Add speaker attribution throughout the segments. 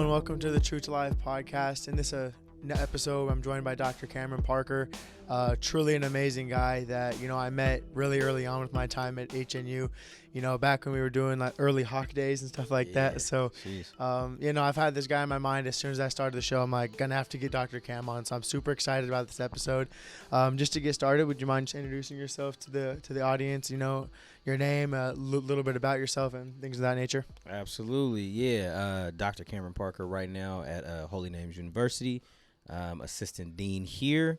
Speaker 1: and welcome to the True to Life podcast. In this episode, I'm joined by Dr. Cameron Parker, truly an amazing guy that, I met really early on with my time at HNU, back when we were doing like early hawk days and stuff like that. So, I've had this guy in my mind as soon as I started the show. I'm like, gonna have to get Dr. Cam on. So I'm super excited about this episode. Just to get started, would you mind just introducing yourself to the audience, your name, a little bit about yourself and things of that nature?
Speaker 2: Absolutely. Yeah. Dr. Cameron Parker right now at Holy Names University. Assistant dean here.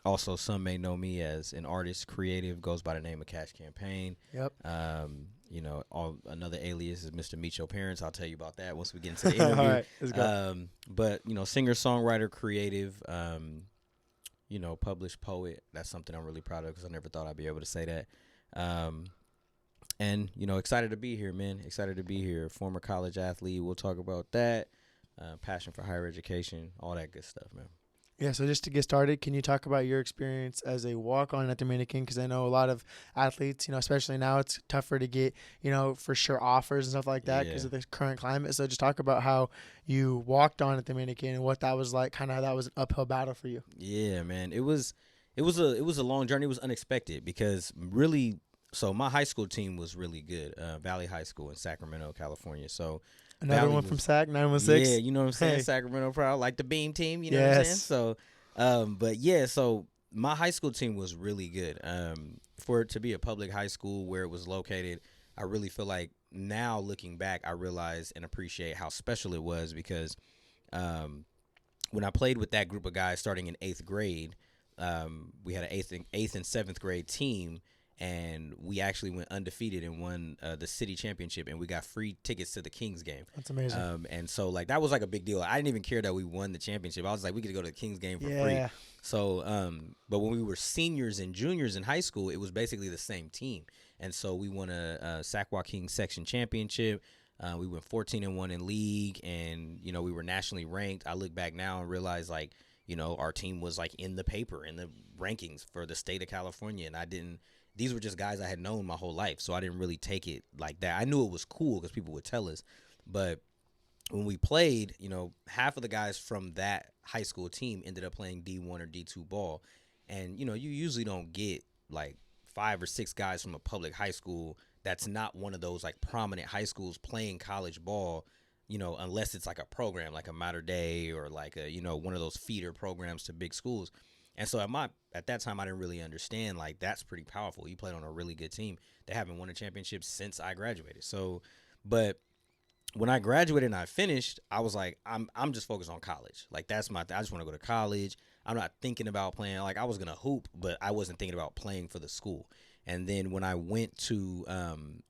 Speaker 2: Also, some may know me as an artist, creative, goes by the name of Cashcampain.
Speaker 1: Yep.
Speaker 2: Another alias is Mr. Meet Your Parents. I'll tell you about that once we get into the interview.
Speaker 1: All right, let's go.
Speaker 2: But singer, songwriter, creative, published poet. That's something I'm really proud of because I never thought I'd be able to say that. And excited to be here, man. Excited to be here. Former college athlete. We'll talk about that. Passion for higher education, all that good stuff, man.
Speaker 1: Yeah, so just to get started, can you talk about your experience as a walk-on at Dominican? Because I know a lot of athletes, especially now, it's tougher to get, for sure offers and stuff like that because of the current climate. So just talk about how you walked on at Dominican and what that was like, kind of how that was an uphill battle for you.
Speaker 2: Yeah, man. It was a long journey. It was unexpected because really, so my high school team was really good, Valley High School in Sacramento, California. So
Speaker 1: another one from Sac 916.
Speaker 2: Yeah, you know what I'm saying? Hey. Sacramento Proud, like the Beam team, you know what I'm saying? So, so my high school team was really good. For it to be a public high school where it was located, I really feel like now looking back, I realize and appreciate how special it was because when I played with that group of guys starting in 8th grade, we had an 8th and 7th grade team. And we actually went undefeated and won the city championship, and we got free tickets to the Kings game.
Speaker 1: That's amazing.
Speaker 2: And so, that was like a big deal. I didn't even care that we won the championship. I was like, we could go to the Kings game for free. So, but when we were seniors and juniors in high school, it was basically the same team. And so we won a Sac Kings section championship. We went 14-1 in league, and, we were nationally ranked. I look back now and realize, our team was, in the paper, in the rankings for the state of California, and these were just guys I had known my whole life, so I didn't really take it like that. I knew it was cool because people would tell us, but when we played, half of the guys from that high school team ended up playing D1 or D2 ball, and, you usually don't get, 5 or 6 guys from a public high school that's not one of those, prominent high schools playing college ball, unless it's, a program, like a Mater Dei or, one of those feeder programs to big schools. And so at that time, I didn't really understand, that's pretty powerful. You played on a really good team. They haven't won a championship since I graduated. So, but when I graduated and I finished, I was like, I'm just focused on college. That's I just want to go to college. I'm not thinking about playing. I was going to hoop, but I wasn't thinking about playing for the school. And then when I went to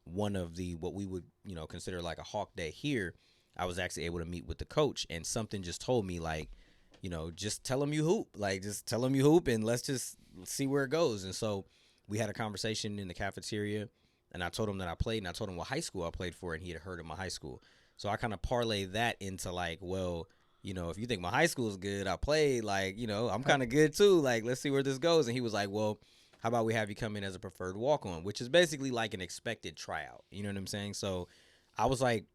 Speaker 2: one of what we would, consider a Hawk Day here, I was actually able to meet with the coach, and something just told me, just tell them you hoop. Just tell them you hoop, and let's just see where it goes. And so we had a conversation in the cafeteria, and I told him that I played, and I told him what high school I played for, and he had heard of my high school. So I kind of parlayed that into, if you think my high school is good, I played, I'm kind of good too. Let's see where this goes. And he was like, well, how about we have you come in as a preferred walk-on, which is basically like an expected tryout. You know what I'm saying? So I was like,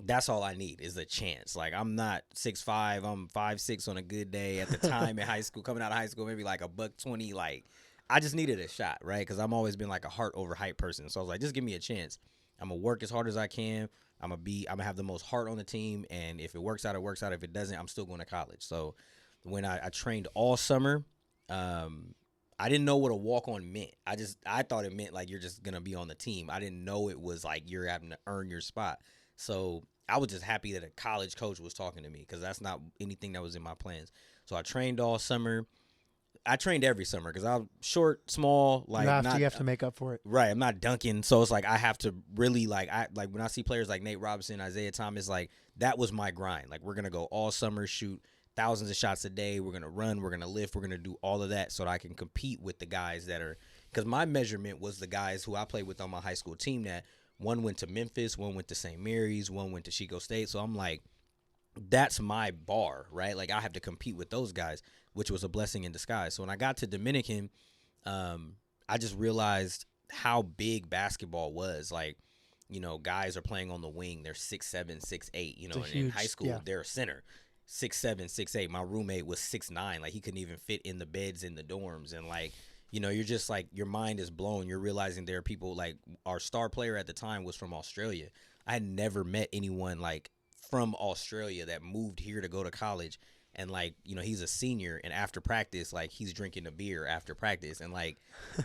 Speaker 2: that's all I need is a chance. I'm not 6'5", I'm 5'6" on a good day at the time in high school, coming out of high school, maybe $120. I just needed a shot, right? Because I've always been a heart over height person. So I was like, just give me a chance. I'm going to work as hard as I can. I'm going to have the most heart on the team. And if it works out, it works out. If it doesn't, I'm still going to college. So when I trained all summer, I didn't know what a walk-on meant. I thought it meant you're just going to be on the team. I didn't know it was you're having to earn your spot. So I was just happy that a college coach was talking to me because that's not anything that was in my plans. So I trained all summer. I trained every summer because I'm short, small.
Speaker 1: You have to make up for it.
Speaker 2: Right. I'm not dunking. So it's I have to really when I see players like Nate Robinson, Isaiah Thomas, that was my grind. We're going to go all summer, shoot thousands of shots a day. We're going to run. We're going to lift. We're going to do all of that so that I can compete with the guys that are – because my measurement was the guys who I played with on my high school team that one went to Memphis, one went to St. Mary's, one went to Chico State. So I'm like, that's my bar, right? I have to compete with those guys, which was a blessing in disguise. So when I got to Dominican, I just realized how big basketball was. guys are playing on the wing. They're 6'7", 6'8", and
Speaker 1: huge,
Speaker 2: in high school, they're a center. 6'7", 6'8". My roommate was 6'9". Like, he couldn't even fit in the beds in the dorms. And, like, you're just, like, your mind is blown. You're realizing there are people, like, our star player at the time was from Australia. I had never met anyone, like, from Australia that moved here to go to college. And, like, he's a senior, and after practice, like, he's drinking a beer after practice. And, like,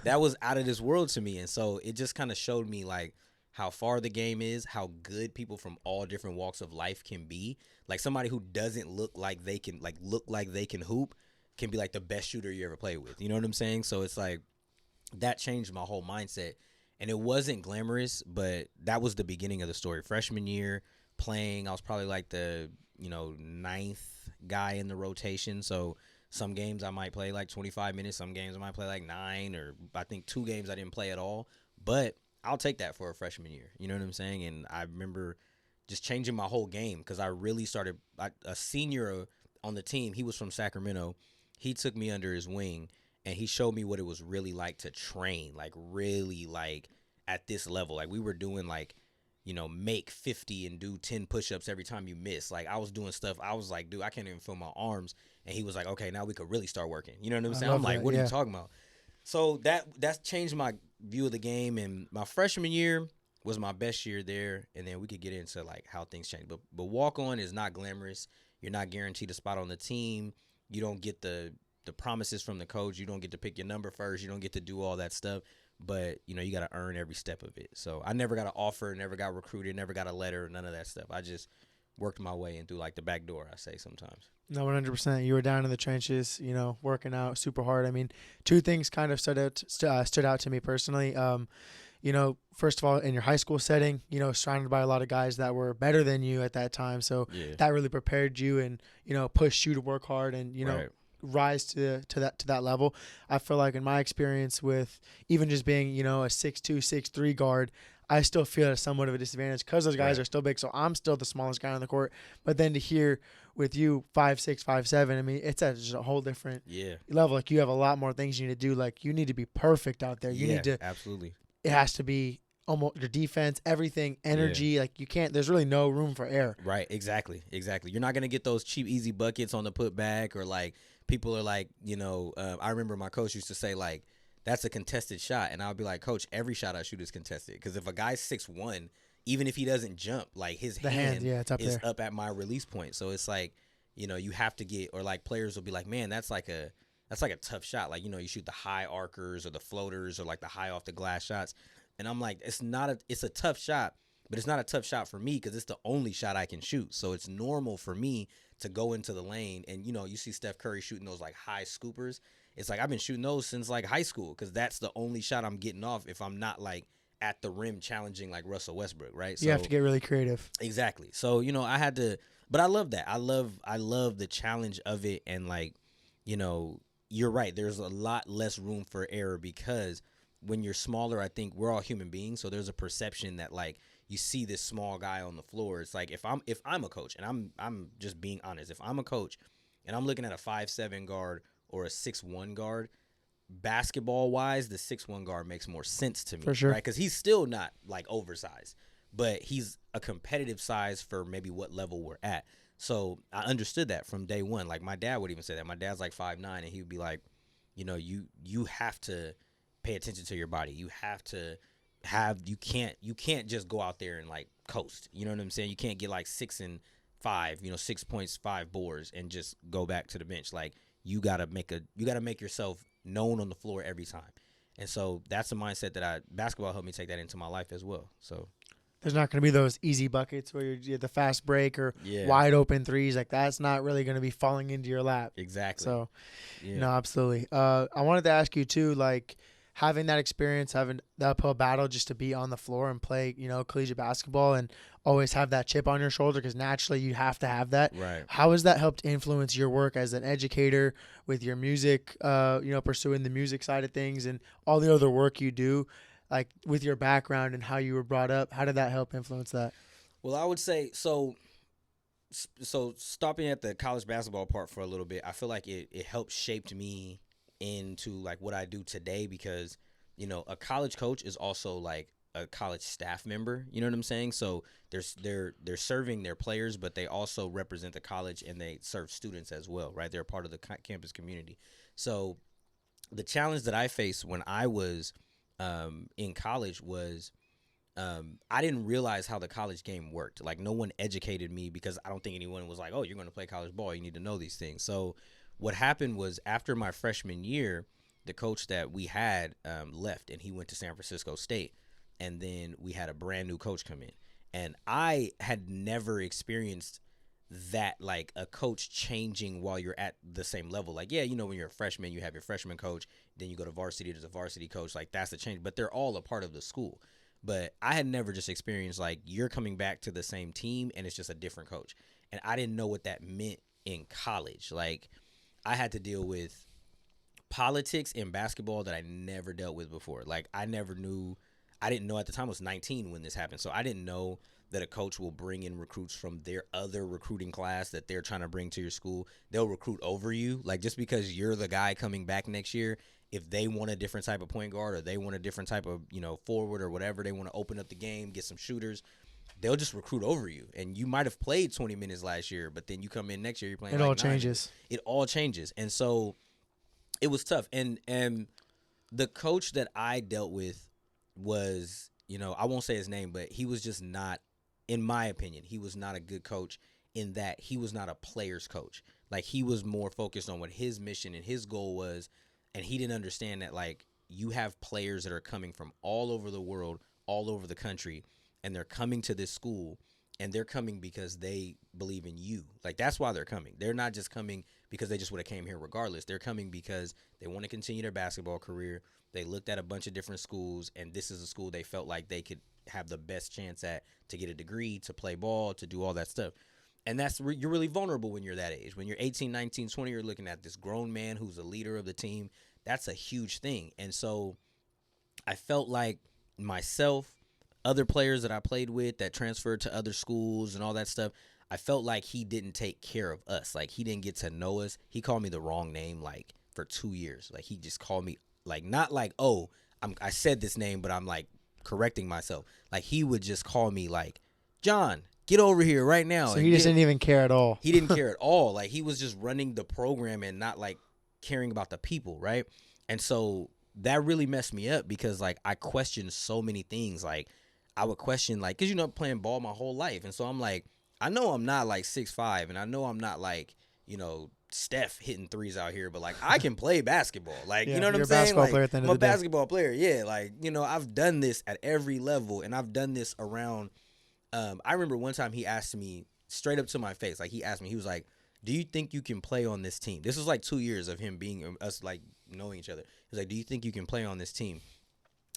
Speaker 2: that was out of this world to me. And so it just kind of showed me, like, how far the game is, how good people from all different walks of life can be. Like, somebody who doesn't look like they can hoop can be, like, the best shooter you ever played with. You know what I'm saying? So it's like, that changed my whole mindset. And it wasn't glamorous, but that was the beginning of the story. Freshman year, playing, I was probably like the, ninth guy in the rotation. So some games I might play like 25 minutes. Some games I might play like 9, or I think 2 games I didn't play at all. But I'll take that for a freshman year. You know what I'm saying? And I remember just changing my whole game, because I really started a senior on the team. He was from Sacramento. He took me under his wing, and he showed me what it was really like to train, like, really, like, at this level. Like, we were doing, like, make 50 and do 10 push-ups every time you miss. Like, I was doing stuff. I was like, dude, I can't even feel my arms. And he was like, okay, now we could really start working. You know what I'm saying? I'm like, what are you talking about? So that's changed my view of the game. And my freshman year was my best year there. And then we could get into, like, how things change. But walk-on is not glamorous. You're not guaranteed a spot on the team. You don't get the promises from the coach. You don't get to pick your number first. You don't get to do all that stuff. But, you got to earn every step of it. So I never got an offer, never got recruited, never got a letter, none of that stuff. I just worked my way in through, like, the back door, I say sometimes.
Speaker 1: No, 100%. You were down in the trenches, working out super hard. I mean, 2 things kind of stood out to me personally. First of all, in your high school setting, surrounded by a lot of guys that were better than you at that time. So that really prepared you and, pushed you to work hard and,
Speaker 2: right.
Speaker 1: rise to that level. I feel like in my experience with even just being, a 6'2", 6'3" guard, I still feel at somewhat of a disadvantage because those guys are still big. So I'm still the smallest guy on the court. But then to hear with you 5'6", 5'7", I mean, it's at just a whole different level. Like, you have a lot more things you need to do. Like, you need to be perfect out there. You need to
Speaker 2: absolutely.
Speaker 1: It has to be almost your defense, everything, energy. Like, you can't. There's really no room for error.
Speaker 2: Right. Exactly. You're not gonna get those cheap, easy buckets on the putback, or, like, people are like, I remember my coach used to say, like, that's a contested shot. And I'll be like, Coach, every shot I shoot is contested. Because if a guy's 6'1", even if he doesn't jump, like, his hand
Speaker 1: it's
Speaker 2: is up at my release point. So it's like, you have to get, or, like, players will be like, man, that's like a tough shot. Like, you shoot the high arcers or the floaters or, like, the high off the glass shots. And I'm like, it's a tough shot, but it's not a tough shot for me because it's the only shot I can shoot. So it's normal for me to go into the lane. And, you see Steph Curry shooting those, like, high scoopers. It's like, I've been shooting those since, like, high school, because that's the only shot I'm getting off if I'm not, like, at the rim challenging, like, Russell Westbrook, right? So
Speaker 1: you have to get really creative.
Speaker 2: Exactly. So, I had to, but I love that. I love the challenge of it. And, like, you're right. There's a lot less room for error, because when you're smaller, I think we're all human beings. So there's a perception that, like, you see this small guy on the floor. It's like, if I'm a coach, and I'm just being honest, if I'm a coach and I'm looking at a 5'7" guard or a 6'1" guard, basketball wise, the 6'1" guard makes more sense to me.
Speaker 1: For sure.
Speaker 2: Right? Because he's still not, like, oversized, but he's a competitive size for maybe what level we're at. So I understood that from day one. Like, my dad would even say that. My dad's like 5'9", and he would be like, you have to pay attention to your body. You have to you can't just go out there and, like, coast. You know what I'm saying? You can't get, like, 6 and 5, 6 points, 5 boards, and just go back to the bench. Like, you gotta make yourself known on the floor every time. And so that's a mindset that basketball helped me take that into my life as well. So
Speaker 1: there's not going to be those easy buckets where you're the fast break or wide open threes. Like, that's not really going to be falling into your lap.
Speaker 2: Exactly.
Speaker 1: So, no, absolutely. I wanted to ask you too, like, having that experience, having the uphill battle just to be on the floor and play, collegiate basketball and always have that chip on your shoulder, because naturally you have to have that.
Speaker 2: Right.
Speaker 1: How has that helped influence your work as an educator with your music, pursuing the music side of things and all the other work you do, like, with your background and how you were brought up? How did that help influence that?
Speaker 2: Well, I would say, so stopping at the college basketball part for a little bit, I feel like it helped shaped me into, like, what I do today, because a college coach is also, like, a college staff member. You know what I'm saying? So they're serving their players, but they also represent the college and they serve students as well, right? They're part of the campus community. So the challenge that I faced when I was in college was I didn't realize how the college game worked. Like, no one educated me because I don't think anyone was like, oh, you're going to play college ball, you need to know these things. So what happened was, after my freshman year, the coach that we had left, and he went to San Francisco State. And then we had a brand new coach come in. And I had never experienced that, like, a coach changing while you're at the same level. Like, yeah, you know, when you're a freshman, you have your freshman coach, then you go to varsity, there's a varsity coach. Like, that's the change. But they're all a part of the school. But I had never just experienced, like, you're coming back to the same team and it's just a different coach. And I didn't know what that meant in college. Like, I had to deal with politics in basketball that I never dealt with before. Like, I didn't know at the time. I was 19 when this happened. So I didn't know that a coach will bring in recruits from their other recruiting class that they're trying to bring to your school. They'll recruit over you. Like, just because you're the guy coming back next year, if they want a different type of point guard, or they want a different type of, you know, forward or whatever, they want to open up the game, get some shooters, they'll just recruit over you. And you might have played 20 minutes last year, but then you come in next year, you're playing
Speaker 1: It all changes.
Speaker 2: It all changes. And so it was tough. And the coach that I dealt with was, you know, I won't say his name, but he was just not, in my opinion, he was not a good coach, in that he was not a player's coach. Like, he was more focused on what his mission and his goal was. And he didn't understand that, like, you have players that are coming from all over the world, all over the country, and they're coming to this school, and they're coming because they believe in you. Like, that's why they're coming. They're not just coming because they just would have came here regardless. They're coming because they want to continue their basketball career. They looked at a bunch of different schools, and this is a school they felt like they could have the best chance at, to get a degree, to play ball, to do all that stuff. And you're really vulnerable when you're that age. When you're 18, 19, 20, you're looking at this grown man who's a leader of the team. That's a huge thing. And so I felt like myself, other players that I played with that transferred to other schools and all that stuff, I felt like he didn't take care of us. Like, he didn't get to know us. He called me the wrong name, like, for 2 years. Like, he just called me, like, not like, oh, I said this name, but I'm, like, correcting myself. Like, he would just call me, like, John, get over here right now.
Speaker 1: So he just didn't even care at all.
Speaker 2: He didn't care at all. Like, he was just running the program and not, like, caring about the people, right? And so that really messed me up, because, like, I questioned so many things. Like, I would question, like, because, you know, playing ball my whole life. And so I'm like, I know I'm not, like, 6'5", and I know I'm not, like, you know, Steph hitting threes out here, but, like, I can play basketball. Like, yeah, you know what I'm saying? Like, I'm a basketball player. Yeah, like, you know, I've done this at every level, and I've done this around. I remember one time he asked me straight up to my face, like, he asked me, he was like, do you think you can play on this team? This was like 2 years of him being, us, like, knowing each other. He was like, do you think you can play on this team?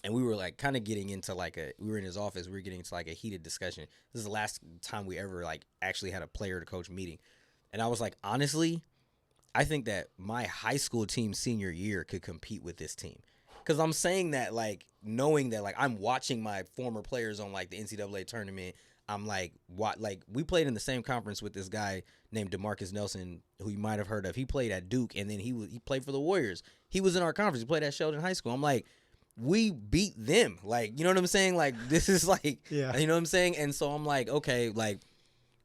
Speaker 2: And we were, like, kind of getting into, like, we were in his office. We were getting into, like, a heated discussion. This is the last time we ever, like, actually had a player to coach meeting. And I was like, honestly, I think that my high school team senior year could compete with this team. Because I'm saying that, like, knowing that, like, I'm watching my former players on, like, the NCAA tournament. I'm like, what? Like, we played in the same conference with this guy named DeMarcus Nelson, who you might have heard of. He played at Duke, and then he played for the Warriors. He was in our conference. He played at Sheldon High School. I'm like, we beat them. Like, you know what I'm saying? Like, this is like, yeah. You know what I'm saying? And so I'm like, okay, like,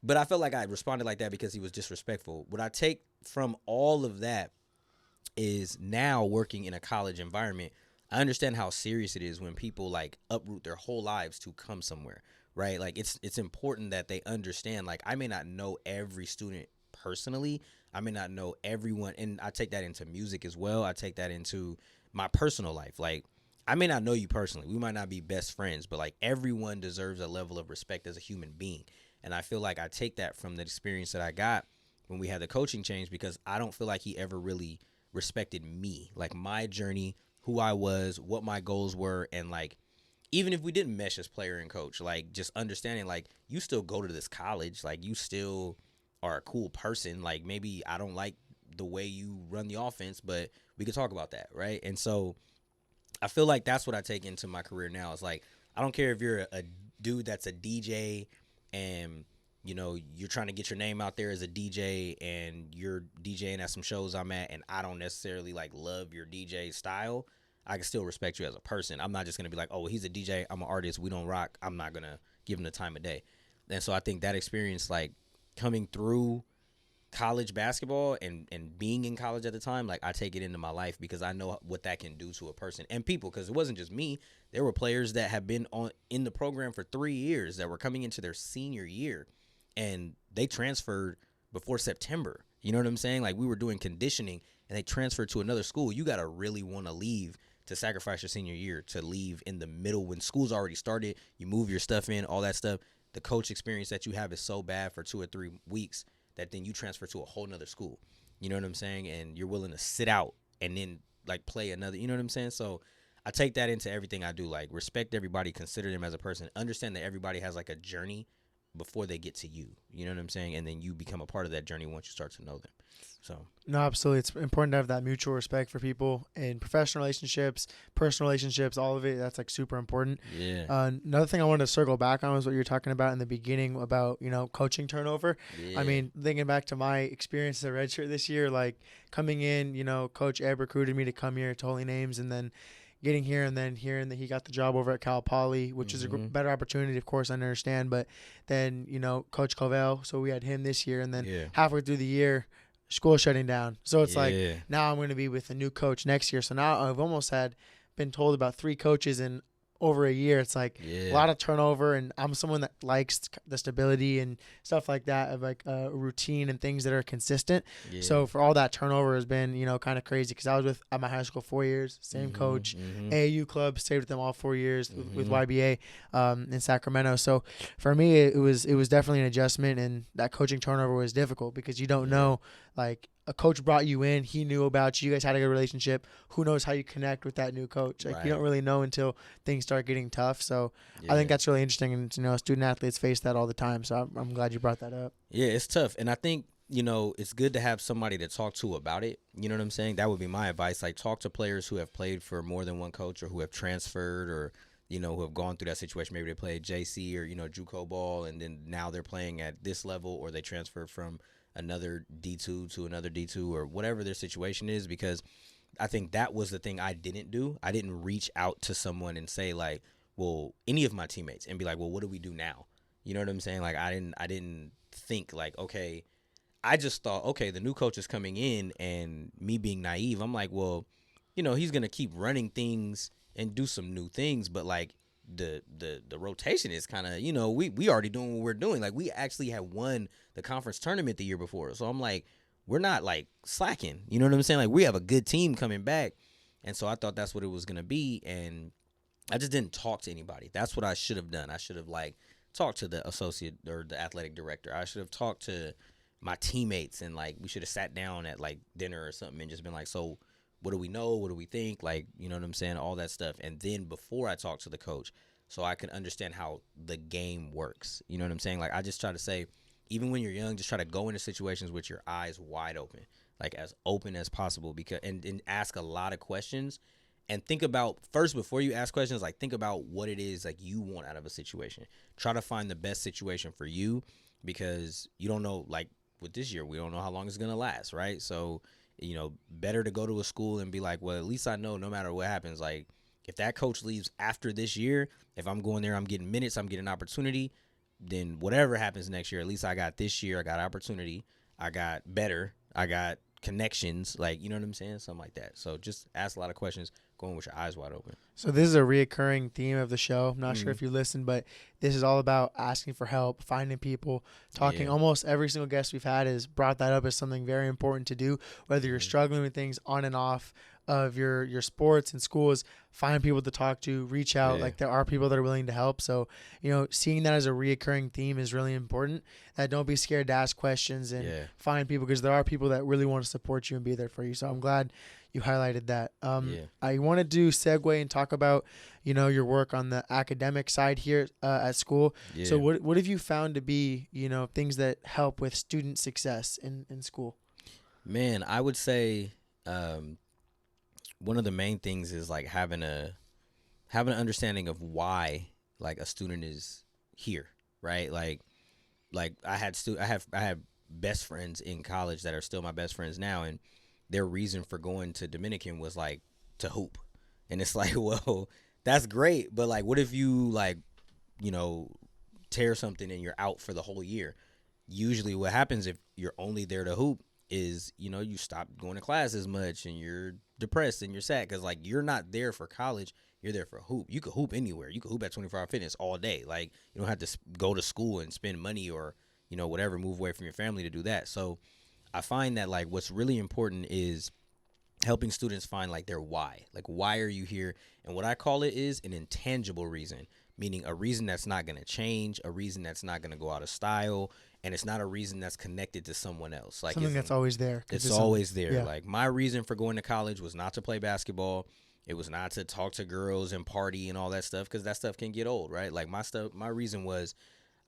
Speaker 2: but I felt like I responded like that because he was disrespectful. What I take from all of that is, now working in a college environment, I understand how serious it is when people, like, uproot their whole lives to come somewhere, right? Like, it's important that they understand, like, I may not know every student personally. I may not know everyone. And I take that into music as well. I take that into my personal life. Like, I may not know you personally. We might not be best friends, but, like, everyone deserves a level of respect as a human being. And I feel like I take that from the experience that I got when we had the coaching change, because I don't feel like he ever really respected me, like, my journey, who I was, what my goals were. And, like, even if we didn't mesh as player and coach, like, just understanding, like, you still go to this college, like, you still are a cool person. Like, maybe I don't like the way you run the offense, but we could talk about that, right? And so I feel like that's what I take into my career now. It's like, I don't care if you're a dude that's a DJ and, you know, you're trying to get your name out there as a DJ, and you're DJing at some shows I'm at, and I don't necessarily, like, love your DJ style. I can still respect you as a person. I'm not just gonna be like, oh, he's a DJ, I'm an artist, we don't rock. I'm not gonna give him the time of day. And so I think that experience, like coming through college basketball and being in college at the time, like I take it into my life because I know what that can do to a person and people. Because it wasn't just me. There were players that have been in the program for 3 years that were coming into their senior year, and they transferred before September. You know what I'm saying? Like we were doing conditioning, and they transferred to another school. You gotta really want to leave to sacrifice your senior year to leave in the middle when school's already started. You move your stuff in, all that stuff. The coach experience that you have is so bad for 2 or 3 weeks that then you transfer to a whole nother school. You know what I'm saying? And you're willing to sit out and then like play another, you know what I'm saying? So I take that into everything I do. Like respect everybody, consider them as a person, understand that everybody has like a journey before they get to you. You know what I'm saying? And then you become a part of that journey once you start to know them. So
Speaker 1: no, absolutely, it's important to have that mutual respect for people in professional relationships, personal relationships, all of it. That's like super important.
Speaker 2: Yeah.
Speaker 1: Another thing I wanted to circle back on was what you were talking about in the beginning about coaching turnover.
Speaker 2: Yeah.
Speaker 1: I mean, thinking back to my experience as a redshirt this year, like coming in, Coach Ed recruited me to come here to Holy Names, and then getting here and then hearing that he got the job over at Cal Poly, which is a better opportunity, of course, I understand. But then, Coach Covell, so we had him this year, and then halfway through the year, school shutting down. So it's like now I'm going to be with a new coach next year. So now I've almost been told about 3 coaches in over a year. It's like a lot of turnover, and I'm someone that likes the stability and stuff like that, of like a routine and things that are consistent. So for all that turnover has been kind of crazy, because I was at my high school 4 years, same coach, AAU club, stayed with them all 4 years with YBA in Sacramento. So for me it was definitely an adjustment, and that coaching turnover was difficult because you don't know, like, a coach brought you in, he knew about you, you guys had a good relationship. Who knows how you connect with that new coach? Like, you don't really know until things start getting tough. So I think that's really interesting, and student athletes face that all the time. So I'm glad you brought that up.
Speaker 2: Yeah, it's tough, and I think it's good to have somebody to talk to about it. You know what I'm saying? That would be my advice. Like, talk to players who have played for more than one coach, or who have transferred, or who have gone through that situation. Maybe they played JC or JUCO ball, and then now they're playing at this level, or they transferred from another D2 to another D2, or whatever their situation is. Because I think that was the thing I didn't do. I didn't reach out to someone and say, like, well, any of my teammates, and be like, well, what do we do now? You know what I'm saying? Like, I didn't think, like, okay, I just thought, okay, the new coach is coming in, and me being naive, I'm like, well, he's going to keep running things and do some new things, but like the rotation is kind of, we already doing what we're doing. Like, we actually had won the conference tournament the year before. So I'm like, we're not like slacking. You know what I'm saying? Like, we have a good team coming back. And so I thought that's what it was going to be. And I just didn't talk to anybody. That's what I should have done. I should have like talked to the associate or the athletic director. I should have talked to my teammates, and like we should have sat down at like dinner or something and just been like, so what do we know? What do we think? Like, you know what I'm saying? All that stuff. And then before I talk to the coach, so I can understand how the game works. You know what I'm saying? Like, I just try to say, even when you're young, just try to go into situations with your eyes wide open, like as open as possible, because and ask a lot of questions, and think about first, before you ask questions, like think about what it is like you want out of a situation. Try to find the best situation for you, because you don't know, like with this year, we don't know how long it's going to last, right? So, better to go to a school and be like, well, at least I know no matter what happens, like if that coach leaves after this year, if I'm going there, I'm getting minutes, I'm getting opportunity, then whatever happens next year, at least I got this year, I got opportunity, I got better, I got connections, like, you know what I'm saying? Something like that. So just ask a lot of questions, going with your eyes wide open.
Speaker 1: So this is a reoccurring theme of the show. I'm not sure if you listen, but this is all about asking for help, finding people, talking. Almost every single guest we've had has brought that up as something very important to do, whether you're struggling with things on and off of your sports and schools. Find people to talk to, reach out. Like, there are people that are willing to help. So, seeing that as a reoccurring theme is really important. Don't be scared to ask questions and find people, because there are people that really want to support you and be there for you. So I'm glad you highlighted that. I wanted to segue and talk about, your work on the academic side here at school. So what have you found to be, things that help with student success in school?
Speaker 2: Man, I would say one of the main things is like having an understanding of why like a student is here, right? Like I have best friends in college that are still my best friends now, and their reason for going to Dominican was like to hoop. And it's like, well, that's great, but like, what if you like, you know, tear something and you're out for the whole year? Usually what happens if you're only there to hoop is, you know, you stop going to class as much and you're depressed and you're sad because like you're not there for college, you're there for hoop. You could hoop anywhere. You could hoop at 24 Hour Fitness all day. Like, you don't have to go to school and spend money or, you know, whatever, move away from your family to do that. So I find that like what's really important is helping students find like their why. Like, why are you here? And what I call it is an intangible reason, meaning a reason that's not going to change, a reason that's not going to go out of style, and it's not a reason that's connected to someone else. Like,
Speaker 1: something that's always there.
Speaker 2: It's always there. Yeah. Like, my reason for going to college was not to play basketball. It was not to talk to girls and party and all that stuff, because that stuff can get old, right? Like, my reason was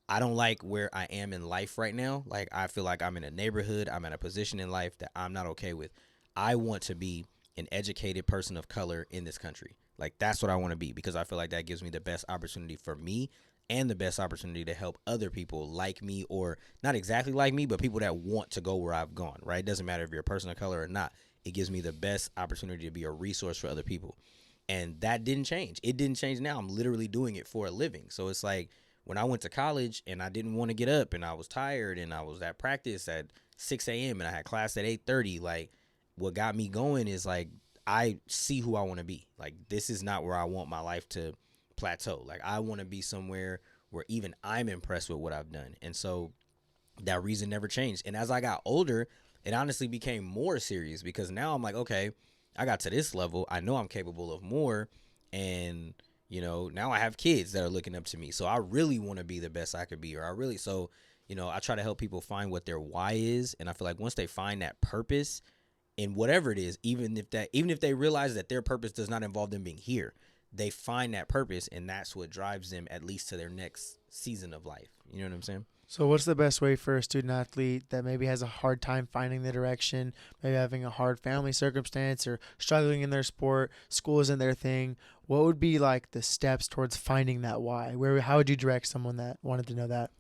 Speaker 2: I don't like where I am in life right now. Like, I feel like I'm in a neighborhood, I'm at a position in life that I'm not okay with. I want to be an educated person of color in this country. Like, that's what I want to be, because I feel like that gives me the best opportunity for me and the best opportunity to help other people like me, or not exactly like me, but people that want to go where I've gone, right? It doesn't matter if you're a person of color or not. It gives me the best opportunity to be a resource for other people. And that didn't change. It didn't change now. I'm literally doing it for a living. So it's like when I went to college and I didn't want to get up and I was tired and I was at practice at 6 a.m. and I had class at 8:30, like, what got me going is like, I see who I want to be. Like, this is not where I want my life to plateau. Like, I want to be somewhere where even I'm impressed with what I've done. And so that reason never changed. And as I got older, it honestly became more serious, because now I'm like, okay, I got to this level. I know I'm capable of more. And, you know, now I have kids that are looking up to me. So I really want to be the best I could be, so, you know, I try to help people find what their why is. And I feel like once they find that purpose in whatever it is, even if they realize that their purpose does not involve them being here, they find that purpose, and that's what drives them at least to their next season of life. You know what I'm saying? So
Speaker 1: what's the best way for a student athlete that maybe has a hard time finding the direction, maybe having a hard family circumstance or struggling in their sport, school isn't their thing? What would be like the steps towards finding that why? How would you direct someone that wanted to know that?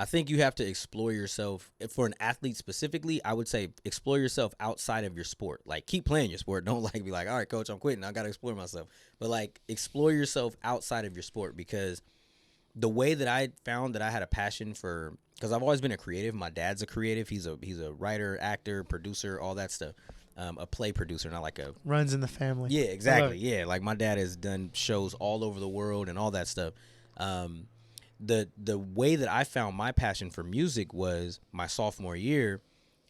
Speaker 2: I think you have to explore yourself. For an athlete specifically, I would say explore yourself outside of your sport. Like, keep playing your sport. Don't like be like, all right, coach, I'm quitting. I got to explore myself. But like, explore yourself outside of your sport, because the way that I found that I had a passion for, because I've always been a creative. My dad's a creative. He's a writer, actor, producer, all that stuff. A play producer, not like a
Speaker 1: runs in the family.
Speaker 2: Yeah, exactly. Yeah, like my dad has done shows all over the world and all that stuff. The way that I found my passion for music was my sophomore year.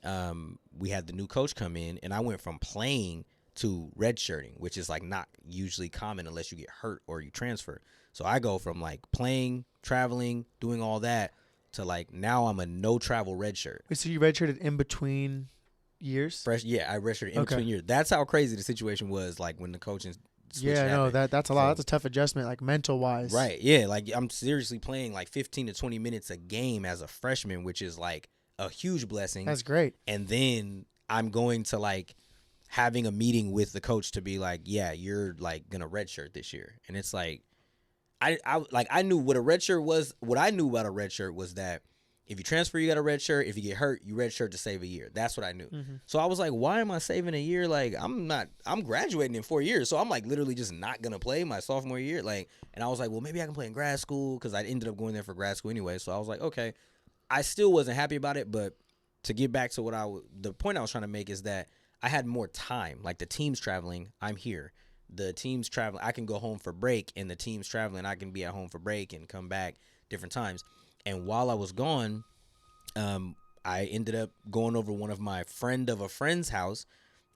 Speaker 2: We had the new coach come in, and I went from playing to redshirting, which is like not usually common unless you get hurt or you transfer. So I go from like playing, traveling, doing all that to like now I'm a no travel redshirt.
Speaker 1: Wait, so you redshirted in between years?
Speaker 2: Yeah, I redshirted in between years. That's how crazy the situation was. Like when the coaching.
Speaker 1: Yeah, no, that's a lot. That's a tough adjustment, like mental wise.
Speaker 2: Right. Yeah. Like I'm seriously playing like 15 to 20 minutes a game as a freshman, which is like a huge blessing.
Speaker 1: That's great. And
Speaker 2: then I'm going to like having a meeting with the coach to be like, yeah, you're like gonna redshirt this year. And it's like, I knew what a redshirt was. What I knew about a redshirt was that if you transfer, you got a redshirt. If you get hurt, you redshirt to save a year. That's what I knew. Mm-hmm. So I was like, why am I saving a year? Like, I'm graduating in 4 years. So I'm like literally just not going to play my sophomore year. Like, and I was like, well, maybe I can play in grad school, because I ended up going there for grad school anyway. So I was like, okay, I still wasn't happy about it. But to get back to the point I was trying to make is that I had more time. Like the team's traveling, I'm here. The team's traveling, I can go home for break, and the team's traveling, I can be at home for break and come back different times. And while I was gone, I ended up going over one of my friend of a friend's house,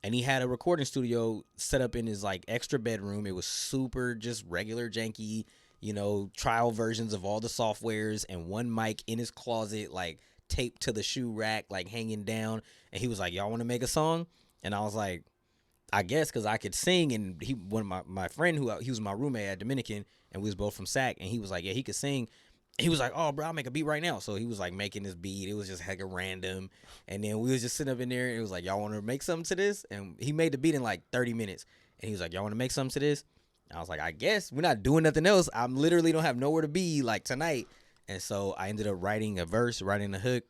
Speaker 2: and he had a recording studio set up in his like extra bedroom. It was super just regular janky, you know, trial versions of all the softwares, and one mic in his closet, like taped to the shoe rack, like hanging down. And he was like, y'all want to make a song? And I was like, I guess, because I could sing. And one of my friend, he was my roommate at Dominican, and we was both from SAC, and he was like, yeah, he could sing. He was like, oh, bro, I'll make a beat right now. So he was like making this beat. It was just hecka random. And then we was just sitting up in there, and it was like, y'all want to make something to this? And he made the beat in like 30 minutes. And he was like, y'all want to make something to this? And I was like, I guess. We're not doing nothing else. I literally don't have nowhere to be like tonight. And so I ended up writing a verse, writing a hook.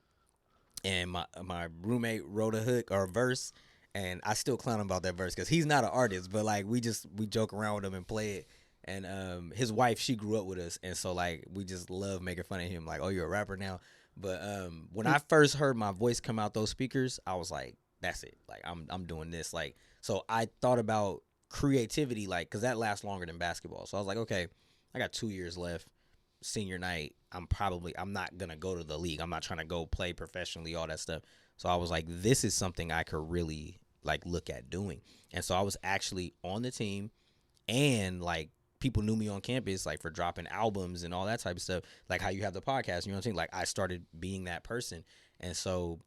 Speaker 2: And my roommate wrote a hook or a verse. and I still clown him about that verse because he's not an artist, but like we joke around with him and play it. And his wife, she grew up with us, and so like we just love making fun of him. Like, oh, you're a rapper now. But when I first heard my voice come out those speakers, I was like, that's it. Like I'm doing this. Like, so I thought about creativity, like, because that lasts longer than basketball. So I was like, okay, I got 2 years left. Senior night, I'm not gonna go to the league. I'm not trying to go play professionally, all that stuff. So I was like, this is something I could really like look at doing. And so I was actually on the team, and like people knew me on campus, like for dropping albums and all that type of stuff, like how you have the podcast, you know what I'm saying? Like I started being that person. And so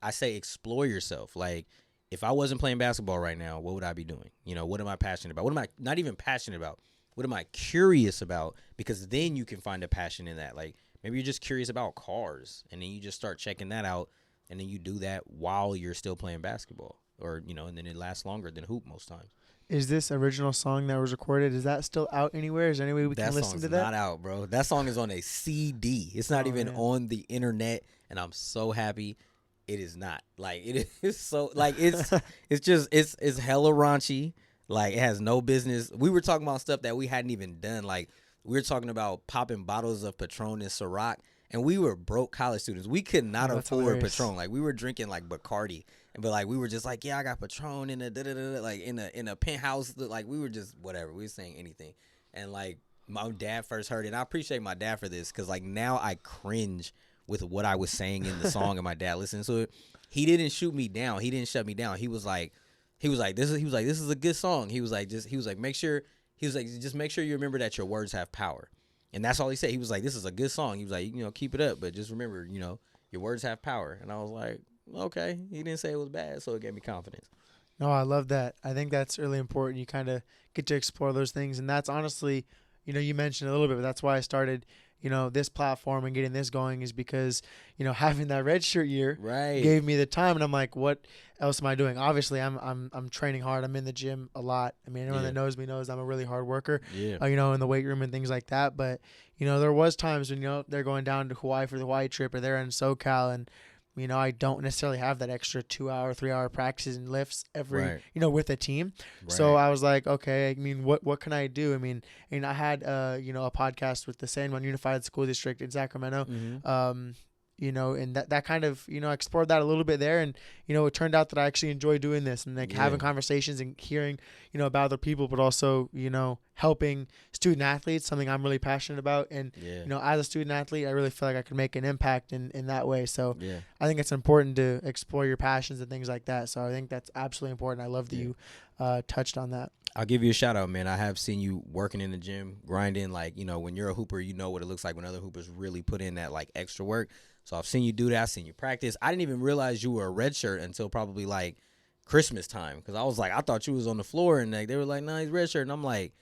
Speaker 2: I say explore yourself. Like if I wasn't playing basketball right now, what would I be doing? You know, what am I passionate about? What am I not even passionate about? What am I curious about? Because then you can find a passion in that. Like maybe you're just curious about cars, and then you just start checking that out, and then you do that while you're still playing basketball, or, you know, and then it lasts longer than hoop most times.
Speaker 1: Is this original song that was recorded, is that still out anywhere? Is there any way we can listen to that?
Speaker 2: That song's not out, bro. That song is on a CD. It's not even on the internet, and I'm so happy it is not. Like, it is so, like, it's hella raunchy. Like, it has no business. We were talking about stuff that we hadn't even done. Like, we were talking about popping bottles of Patron and Ciroc, and we were broke college students. We could not afford Patron. Like, we were drinking, like, Bacardi. But like we were just like, yeah, I got Patron in a like in a penthouse. Like we were just whatever. We were saying anything. And like my dad first heard it. And I appreciate my dad for this, because like now I cringe with what I was saying in the song, and my dad listened to it. He didn't shoot me down. He didn't shut me down. He was like, this is a good song. He was like, just make sure you remember that your words have power. And that's all he said. He was like, this is a good song. He was like, you know, keep it up, but just remember, you know, your words have power. And I was like, okay, he didn't say it was bad, so it gave me confidence.
Speaker 1: No, I love that. I think that's really important. You kind of get to explore those things, and that's honestly, you know, you mentioned a little bit, but that's why I started, you know, this platform and getting this going, is because, you know, having that redshirt year gave me the time, and I'm like, what else am I doing? Obviously, I'm training hard. I'm in the gym a lot. I mean, anyone that knows me knows I'm a really hard worker. Yeah. You know, in the weight room and things like that. But you know, there was times when, you know, they're going down to Hawaii for the Hawaii trip, or they're in SoCal, and you know, I don't necessarily have that extra 2-hour, 3-hour practices and lifts every, you know, with a team. Right. So I was like, okay, I mean, what can I do? I mean, and I had, you know, a podcast with the San Juan Unified School District in Sacramento. Mm-hmm. You know, and that kind of, you know, I explored that a little bit there, and, you know, it turned out that I actually enjoy doing this, and like having conversations and hearing, you know, about other people, but also, you know, helping student athletes, something I'm really passionate about. And, you know, as a student athlete, I really feel like I could make an impact in that way. So I think it's important to explore your passions and things like that. So I think that's absolutely important. I love that you touched on that.
Speaker 2: I'll give you a shout out, man. I have seen you working in the gym, grinding. Like, you know, when you're a hooper, you know what it looks like when other hoopers really put in that like extra work. So I've seen you do that. I've seen you practice. I didn't even realize you were a redshirt until probably like Christmas time, because I was like, I thought you was on the floor, and like they were like, no, he's redshirt, and I'm like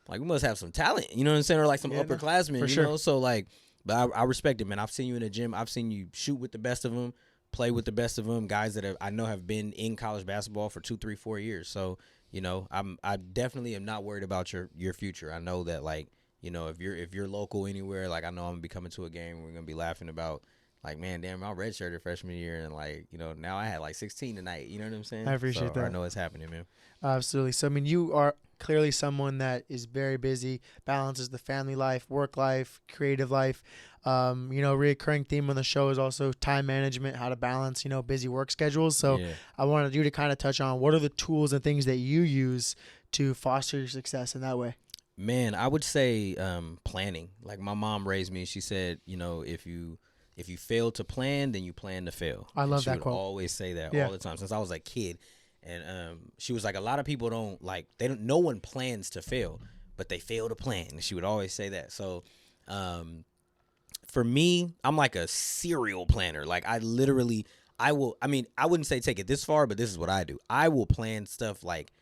Speaker 2: we must have some talent, you know what I'm saying, or like some upperclassmen, you know. So like, but I respect it, man. I've seen you in the gym. I've seen you shoot with the best of them, play with the best of them, guys that I know have been in college basketball for 2, 3, 4 years. So you know, I definitely am not worried about your future. I know that, like, you know, if you're local anywhere, like I know I'm gonna be coming to a game, we're gonna be laughing about, like, man, damn, I redshirted freshman year, and like, you know, now I had like 16 tonight. You know what I'm saying?
Speaker 1: I appreciate that.
Speaker 2: I know it's happening, man.
Speaker 1: Absolutely. So I mean, you are clearly someone that is very busy, balances the family life, work life, creative life. You know, reoccurring theme on the show is also time management, how to balance, you know, busy work schedules. So I wanted you to kind of touch on what are the tools and things that you use to foster your success in that way.
Speaker 2: Man, I would say planning. Like my mom raised me. She said, you know, if you fail to plan, then you plan to fail.
Speaker 1: I love that quote.
Speaker 2: She would always say that all the time since I was a kid. And she was like, a lot of people no one plans to fail, but they fail to plan. And she would always say that. So for me, I'm like a serial planner. Like I wouldn't say take it this far, but this is what I do. I will plan stuff like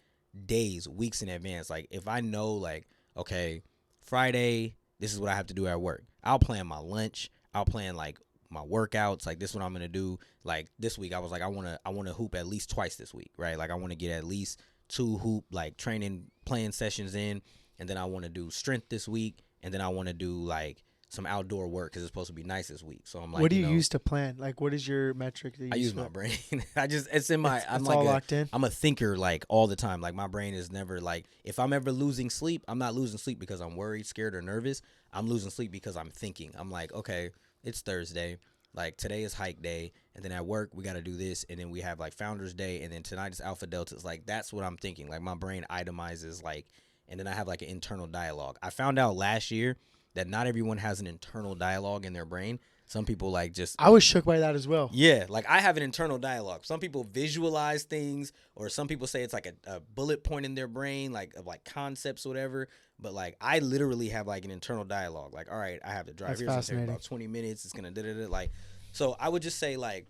Speaker 2: days, weeks in advance. Like if I know, like, okay, Friday, this is what I have to do at work, I'll plan my lunch. I'll plan like my workouts. Like this is what I'm gonna do. Like this week, I was like, I wanna hoop at least twice this week, right? Like I want to get at least 2 hoop like training playing sessions in, and then I want to do strength this week, and then I want to do like some outdoor work because it's supposed to be nice this week. So I'm like,
Speaker 1: what do you use to plan? Like, what is your metric that you
Speaker 2: I use my brain. It's in my. I'm like
Speaker 1: all locked in.
Speaker 2: I'm a thinker like all the time. Like my brain is never like, if I'm ever losing sleep, I'm not losing sleep because I'm worried, scared, or nervous. I'm losing sleep because I'm thinking. I'm like, okay, it's Thursday. Like today is hike day, and then at work we got to do this, and then we have like Founders Day, and then tonight is Alpha Delta. It's like that's what I'm thinking. Like my brain itemizes like, and then I have like an internal dialogue. I found out last year that not everyone has an internal dialogue in their brain. Some people like just.
Speaker 1: I was shook by that as well.
Speaker 2: Yeah, like I have an internal dialogue. Some people visualize things, or some people say it's like a bullet point in their brain, like of like concepts or whatever. But like I literally have like an internal dialogue. Like, all right, I have to drive
Speaker 1: That's
Speaker 2: here. It's gonna take about 20 minutes. It's gonna da-da-da. Like, so I would just say like,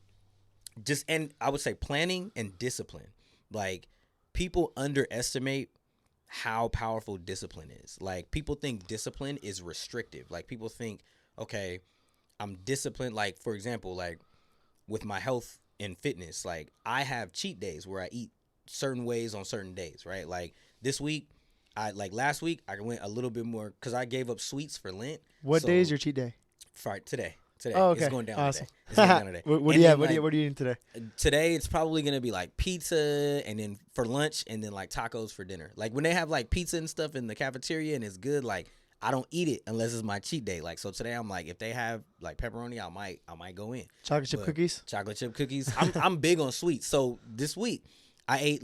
Speaker 2: and I would say planning and discipline. Like people underestimate how powerful discipline is. Like people think discipline is restrictive. Like people think, okay, I'm disciplined. Like for example, like with my health and fitness, like I have cheat days where I eat certain ways on certain days, right? Like this week, last week I went a little bit more because I gave up sweets for Lent.
Speaker 1: What day is your cheat day?
Speaker 2: Friday, today.
Speaker 1: Oh, okay.
Speaker 2: It's going down
Speaker 1: awesome.
Speaker 2: today. It's going down today.
Speaker 1: What do you have? What are you eating today?
Speaker 2: Today it's probably gonna be like pizza, and then for lunch, and then like tacos for dinner. Like when they have like pizza and stuff in the cafeteria and it's good, like I don't eat it unless it's my cheat day. Like so today I'm like, if they have like pepperoni, I might go in.
Speaker 1: Chocolate chip cookies.
Speaker 2: Chocolate chip cookies. I'm big on sweets. So this week I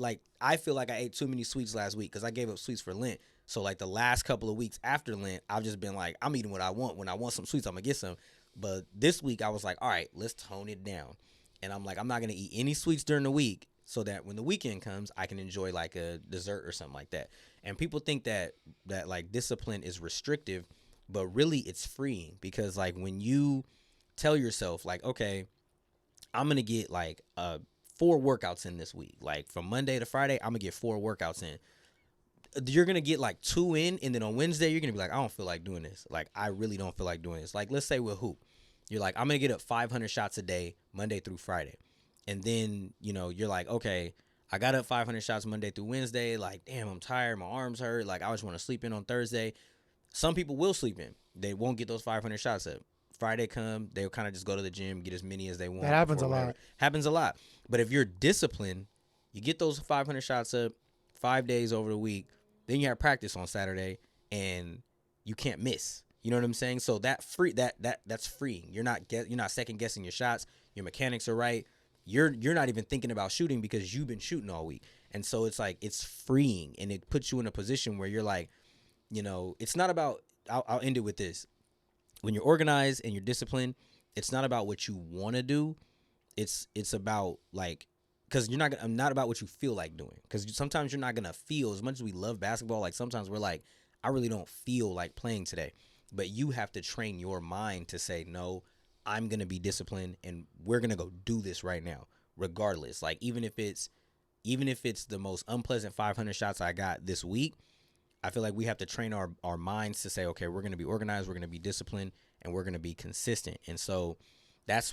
Speaker 2: feel like I ate too many sweets last week because I gave up sweets for Lent. So like the last couple of weeks after Lent, I've just been like, I'm eating what I want. When I want some sweets, I'm gonna get some. But this week I was like, all right, let's tone it down. And I'm like, I'm not gonna eat any sweets during the week so that when the weekend comes, I can enjoy like a dessert or something like that. And people think that like discipline is restrictive, but really it's freeing because like when you tell yourself like, okay, I'm gonna get like 4 workouts in this week. Like from Monday to Friday, I'm gonna get 4 workouts in. You're gonna get like 2 in, and then on Wednesday you're gonna be like, I don't feel like doing this. Like I really don't feel like doing this. Like let's say with hoop, you're like, I'm gonna get up 500 shots a day Monday through Friday, and then you're like, okay, I got up 500 shots Monday through Wednesday. Like damn, I'm tired, my arms hurt. Like I just want to sleep in on Thursday. Some people will sleep in. They won't get those 500 shots up. Friday come, they'll kind of just go to the gym, get as many as they want.
Speaker 1: That happens a lot.
Speaker 2: Happens a lot. But if you're disciplined, you get those 500 shots up 5 days over the week. Then you have practice on Saturday, and you can't miss. You know what I'm saying? So that's freeing. You're not second guessing your shots. Your mechanics are right. You're not even thinking about shooting because you've been shooting all week. And so it's like it's freeing, and it puts you in a position where you're like, it's not about. I'll end it with this. When you're organized and you're disciplined, it's not about what you want to do. It's about like. Because I'm not about what you feel like doing. Because sometimes you're not going to feel, as much as we love basketball, like sometimes we're like, I really don't feel like playing today. But you have to train your mind to say, no, I'm going to be disciplined and we're going to go do this right now, regardless. Like even if it's the most unpleasant 500 shots I got this week, I feel like we have to train our minds to say, okay, we're going to be organized, we're going to be disciplined, and we're going to be consistent. And so that's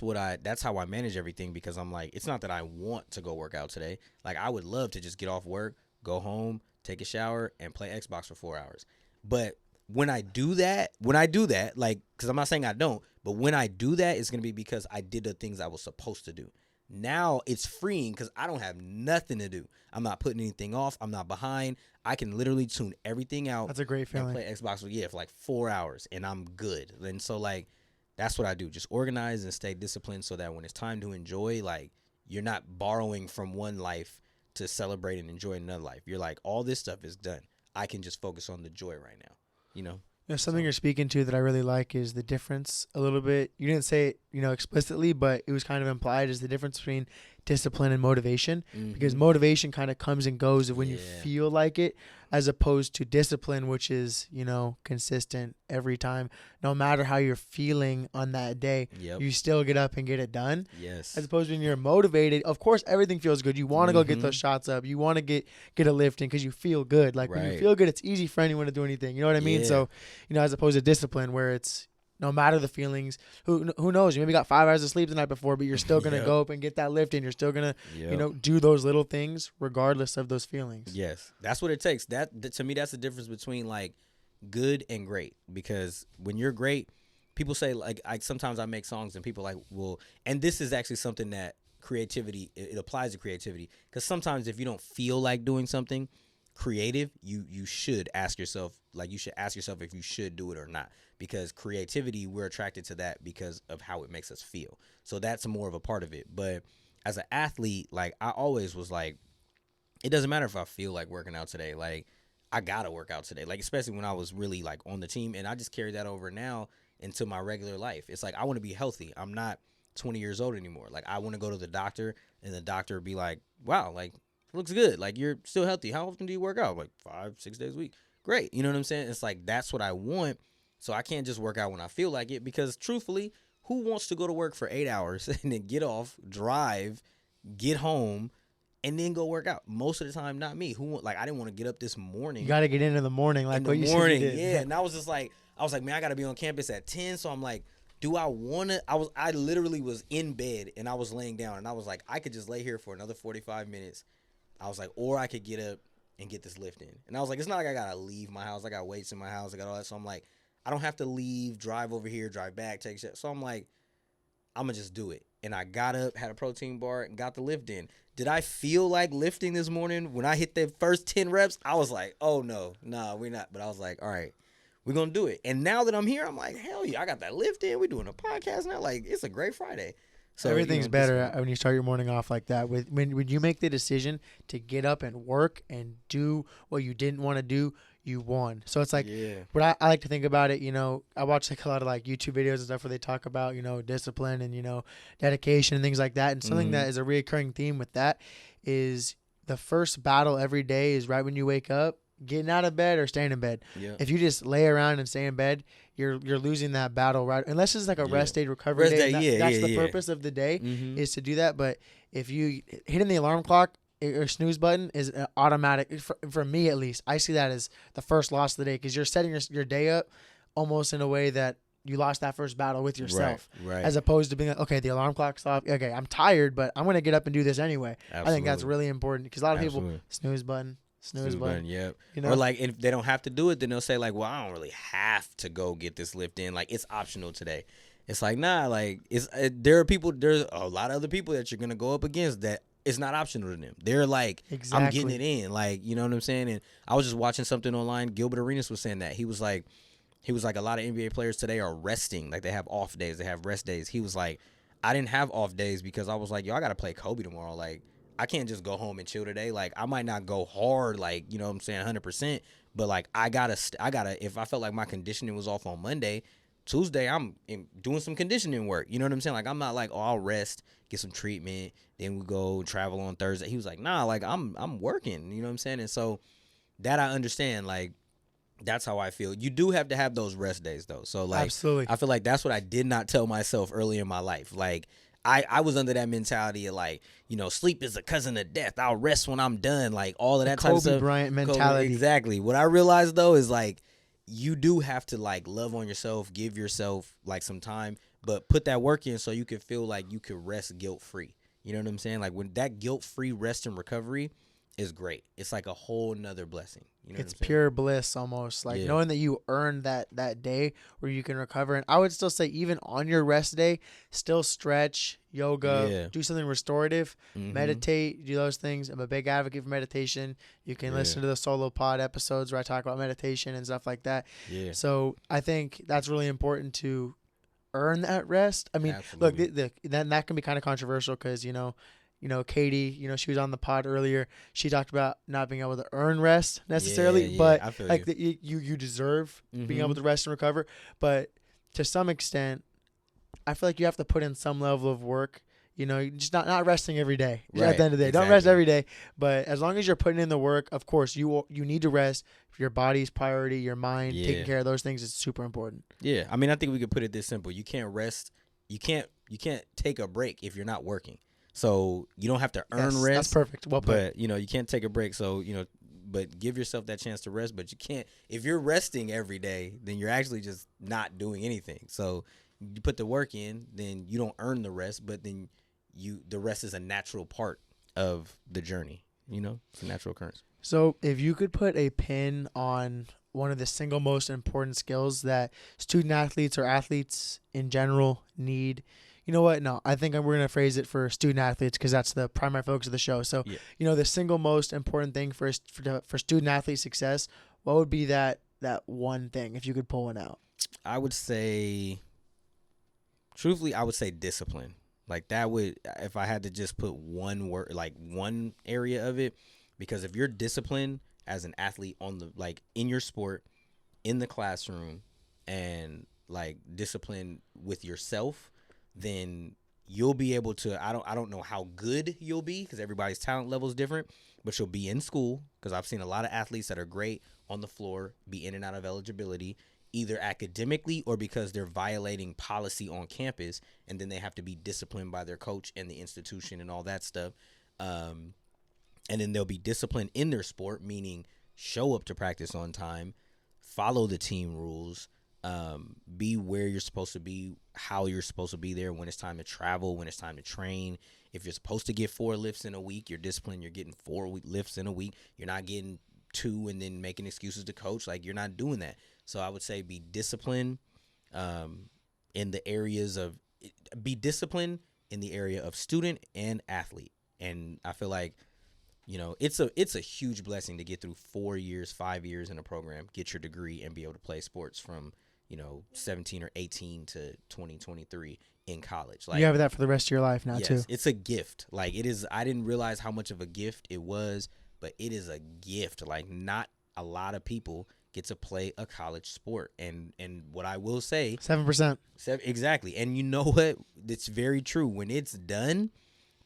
Speaker 2: how I manage everything, because I'm like, it's not that I want to go work out today. Like I would love to just get off work, go home, take a shower, and play Xbox for 4 hours. But when I do that, like, because I'm not saying I don't, but when I do that, it's going to be because I did the things I was supposed to do. Now it's freeing because I don't have nothing to do. I'm not putting anything off. I'm not behind. I can literally tune everything out.
Speaker 1: That's a great feeling.
Speaker 2: And play Xbox for like 4 hours, and I'm good. And so like, that's what I do. Just organize and stay disciplined so that when it's time to enjoy, like you're not borrowing from one life to celebrate and enjoy another life. You're like, all this stuff is done. I can just focus on the joy right now.
Speaker 1: Something you're speaking to that I really like is the difference a little bit. You didn't say it, explicitly, but it was kind of implied, is the difference between discipline and motivation. Mm-hmm. Because motivation kind of comes and goes when you feel like it, as opposed to discipline, which is, consistent every time. No matter how you're feeling on that day, you still get up and get it done.
Speaker 2: Yes.
Speaker 1: As opposed to when you're motivated, of course, everything feels good. You want to go get those shots up. You want to get a lift in because you feel good. Like when you feel good, it's easy for anyone to do anything. You know what I mean? So, as opposed to discipline where it's, no matter the feelings, who knows? You maybe got 5 hours of sleep the night before, but you're still going to go up and get that lift in. You're still going to, do those little things regardless of those feelings.
Speaker 2: Yes. That's what it takes. That to me, that's the difference between like good and great. Because when you're great, people say like sometimes I make songs and people like, well, and this is actually something that creativity, it applies to creativity, because sometimes if you don't feel like doing something creative, you should ask yourself, like, you should ask yourself if you should do it or not, because creativity, we're attracted to that because of how it makes us feel. So that's more of a part of it. But as an athlete, like, I always was like, it doesn't matter if I feel like working out today, like, I gotta work out today, like, especially when I was really like on the team. And I just carry that over now into my regular life. It's like, I want to be healthy. I'm not 20 years old anymore. Like, I want to go to the doctor and the doctor be like, wow, like, looks good, like, you're still healthy. How often do you work out? Like 5-6 days a week. Great. You know what I'm saying? It's like, that's what I want. So I can't just work out when I feel like it, because truthfully, who wants to go to work for 8 hours and then get off, drive, get home, and then go work out? Most of the time, not me. Like, I didn't want to get up this morning.
Speaker 1: You got to get in the morning, like what you said you did.
Speaker 2: Yeah. And I was like, man, I got to be on campus at 10. So I'm like, do I want to? I literally was in bed and I was laying down and I was like, I could just lay here for another 45 minutes. I was like, or I could get up and get this lift in. And I was like, it's not like I got to leave my house. I got weights in my house. I got all that. So I'm like, I don't have to leave, drive over here, drive back, take shit. So I'm like, I'm going to just do it. And I got up, had a protein bar, and got the lift in. Did I feel like lifting this morning? When I hit the first 10 reps, I was like, oh, no, nah, we're not. But I was like, all right, we're going to do it. And now that I'm here, I'm like, hell yeah, I got that lift in. We're doing a podcast now. Like, it's a great Friday. So
Speaker 1: everything's better when you start your morning off like that. When you make the what to get up and work and do what you didn't want to do, you won. So it's like, what I like to think about it, I watch like a lot of like YouTube videos and stuff where they talk about, discipline and, dedication and things like that. And something that is a reoccurring theme with that is the first battle every day is right when you wake up, getting out of bed or staying in bed. Yeah. If you just lay around and stay in bed, you're losing that battle, right? Unless it's like a rest day, recovery day. That's the purpose of the day is to do that. But if you hitting the alarm clock or snooze button is automatic, for me at least, I see that as the first loss of the day, because you're setting your day up almost in a way that you lost that first battle with yourself, right. As opposed to being like, okay, the alarm clock's off. Okay, I'm tired, but I'm going to get up and do this anyway. Absolutely. I think that's really important, because a lot of people snooze button.
Speaker 2: Yep. Or like, if they don't have to do it, then they'll say like, well, I don't really have to go get this lift in. Like, it's optional today. It's like, nah, like, there's a lot of other people that you're going to go up against that it's not optional to them. They're like, exactly. I'm getting it in. Like, you know what I'm saying? And I was just watching something online. Gilbert Arenas was saying that. He was like, a lot of NBA players today are resting. Like, they have off days. They have rest days. He was like, I didn't have off days because I was like, yo, I got to play Kobe tomorrow. Like, I can't just go home and chill today. Like, I might not go hard, like, you know what I'm saying, 100%. But, like, I gotta, if I felt like my conditioning was off on Monday, Tuesday, I'm doing some conditioning work. You know what I'm saying? Like, I'm not like, oh, I'll rest, get some treatment, then we go travel on Thursday. He was like, nah, like, I'm working. You know what I'm saying? And so that I understand, like, that's how I feel. You do have to have those rest days, though. So, like, absolutely. I feel like that's what I did not tell myself early in my life. Like, I was under that mentality of like, sleep is a cousin of death. I'll rest when I'm done. Like, all of that type of stuff.
Speaker 1: Kobe Bryant mentality.
Speaker 2: Exactly. What I realized, though, is like, you do have to like love on yourself, give yourself like some time, but put that work in so you can feel like you can rest guilt-free. You know what I'm saying? Like, when that guilt-free rest and recovery is great. It's like a whole nother blessing. You know,
Speaker 1: it's pure bliss almost, like knowing that you earned that day where you can recover. And I would still say, even on your rest day, still stretch, yoga, do something restorative, meditate, do those things. I'm a big advocate for meditation. You can listen to the solo pod episodes where I talk about meditation and stuff like that. So I think that's really important to earn that rest. I mean, absolutely. Look, that can be kind of controversial because, Katie, she was on the pod earlier. She talked about not being able to earn rest necessarily, but like you deserve being able to rest and recover. But to some extent, I feel like you have to put in some level of work. Just not resting every day. Right. At the end of the day, exactly. Don't rest every day. But as long as you're putting in the work, of course, you need to rest. Your body's priority, your mind, taking care of those things is super important. Yeah, I mean, I think we could put it this simple: you can't rest. You can't take a break if you're not working. So you don't have to earn rest. That's perfect. Well put. But you can't take a break. So but give yourself that chance to rest. But you can't, if you're resting every day, then you're actually just not doing anything. So you put the work in, then you don't earn the rest. But then the rest is a natural part of the journey. It's a natural occurrence. So if you could put a pin on one of the single most important skills that student athletes or athletes in general need. You know what? No, I think we're going to phrase it for student athletes because that's the primary focus of the show. So,
Speaker 2: Yeah.
Speaker 1: the single most important thing for student athlete success, what would be that one thing if you could pull one out?
Speaker 2: I would say, truthfully, I would say discipline. Like that would, if I had to just put one word, like one area of it, because if you're disciplined as an athlete in your sport, in the classroom, and like disciplined with yourself, then you'll be able to, I don't know how good you'll be because everybody's talent level is different, but you'll be in school, because I've seen a lot of athletes that are great on the floor be in and out of eligibility, either academically or because they're violating policy on campus, and then they have to be disciplined by their coach and the institution and all that stuff. And then they'll be disciplined in their sport, meaning show up to practice on time, follow the team rules, be where you're supposed to be, how you're supposed to be there when it's time to travel, when it's time to train. If you're supposed to get 4 lifts in a week, you're disciplined, you're getting 4 lifts in a week. You're not getting 2 and then making excuses to coach. Like, you're not doing that. So I would say be disciplined in the areas of in the area of student and athlete. And I feel like, it's a huge blessing to get through 4 years, 5 years in a program, get your degree, and be able to play sports from 17 or 18 to 20, 23 in college. Like,
Speaker 1: you have that for the rest of your life now, too.
Speaker 2: It's a gift. Like, it is. I didn't realize how much of a gift it was, but it is a gift. Like, not a lot of people get to play a college sport. And what I will say,
Speaker 1: 7%.
Speaker 2: Exactly. And you know what? It's very true. When it's done,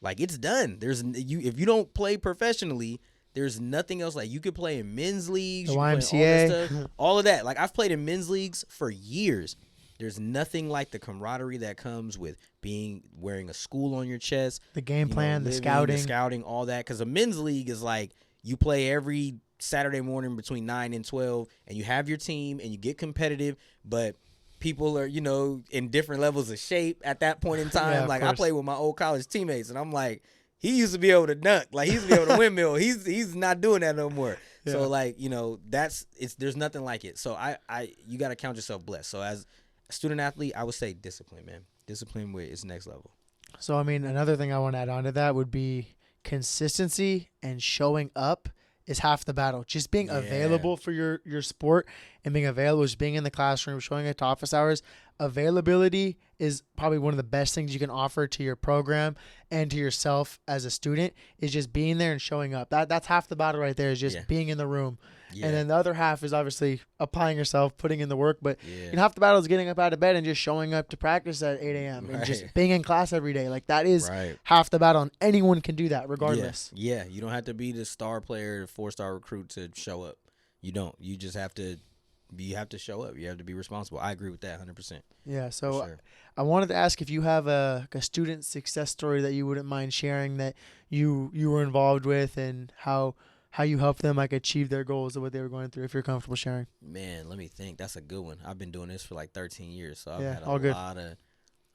Speaker 2: like, it's done. If you don't play professionally, there's nothing else. Like, you could play in men's leagues,
Speaker 1: the YMCA,
Speaker 2: all of that. Like, I've played in men's leagues for years. There's nothing like the camaraderie that comes with wearing a school on your chest,
Speaker 1: the game plan, the scouting,
Speaker 2: all that. Because a men's league is like you play every Saturday morning between 9 and 12, and you have your team and you get competitive, but people are, in different levels of shape at that point in time.
Speaker 1: Yeah,
Speaker 2: like, I play with my old college teammates, and I'm like, he used to be able to dunk. Like, he used to be able to windmill. He's not doing that no more. Yeah. So, like, there's nothing like it. So you got to count yourself blessed. So as a student athlete, I would say discipline, man. Discipline with its next level.
Speaker 1: So, I mean, another thing I want to add on to that would be consistency and showing up is half the battle. Just being available for your sport and being available, just being in the classroom, showing up to office hours. Availability is probably one of the best things you can offer to your program and to yourself as a student, is just being there and showing up. That's half the battle right there, is just being in the room. Yeah. And then the other half is obviously applying yourself, putting in the work. But half the battle is getting up out of bed and just showing up to practice at 8 a.m. and just being in class every day. Like, that is half the battle, and anyone can do that regardless.
Speaker 2: Yeah, you don't have to be the star player, 4-star recruit to show up. You don't. You just have to. You have to show up. You have to be responsible. I agree with that 100%.
Speaker 1: Yeah, so sure. I wanted to ask if you have a student success story that you wouldn't mind sharing that you were involved with, and how you helped them achieve their goals of what they were going through, if you're comfortable sharing.
Speaker 2: Man, let me think. That's a good one. I've been doing this for like 13 years, so I've had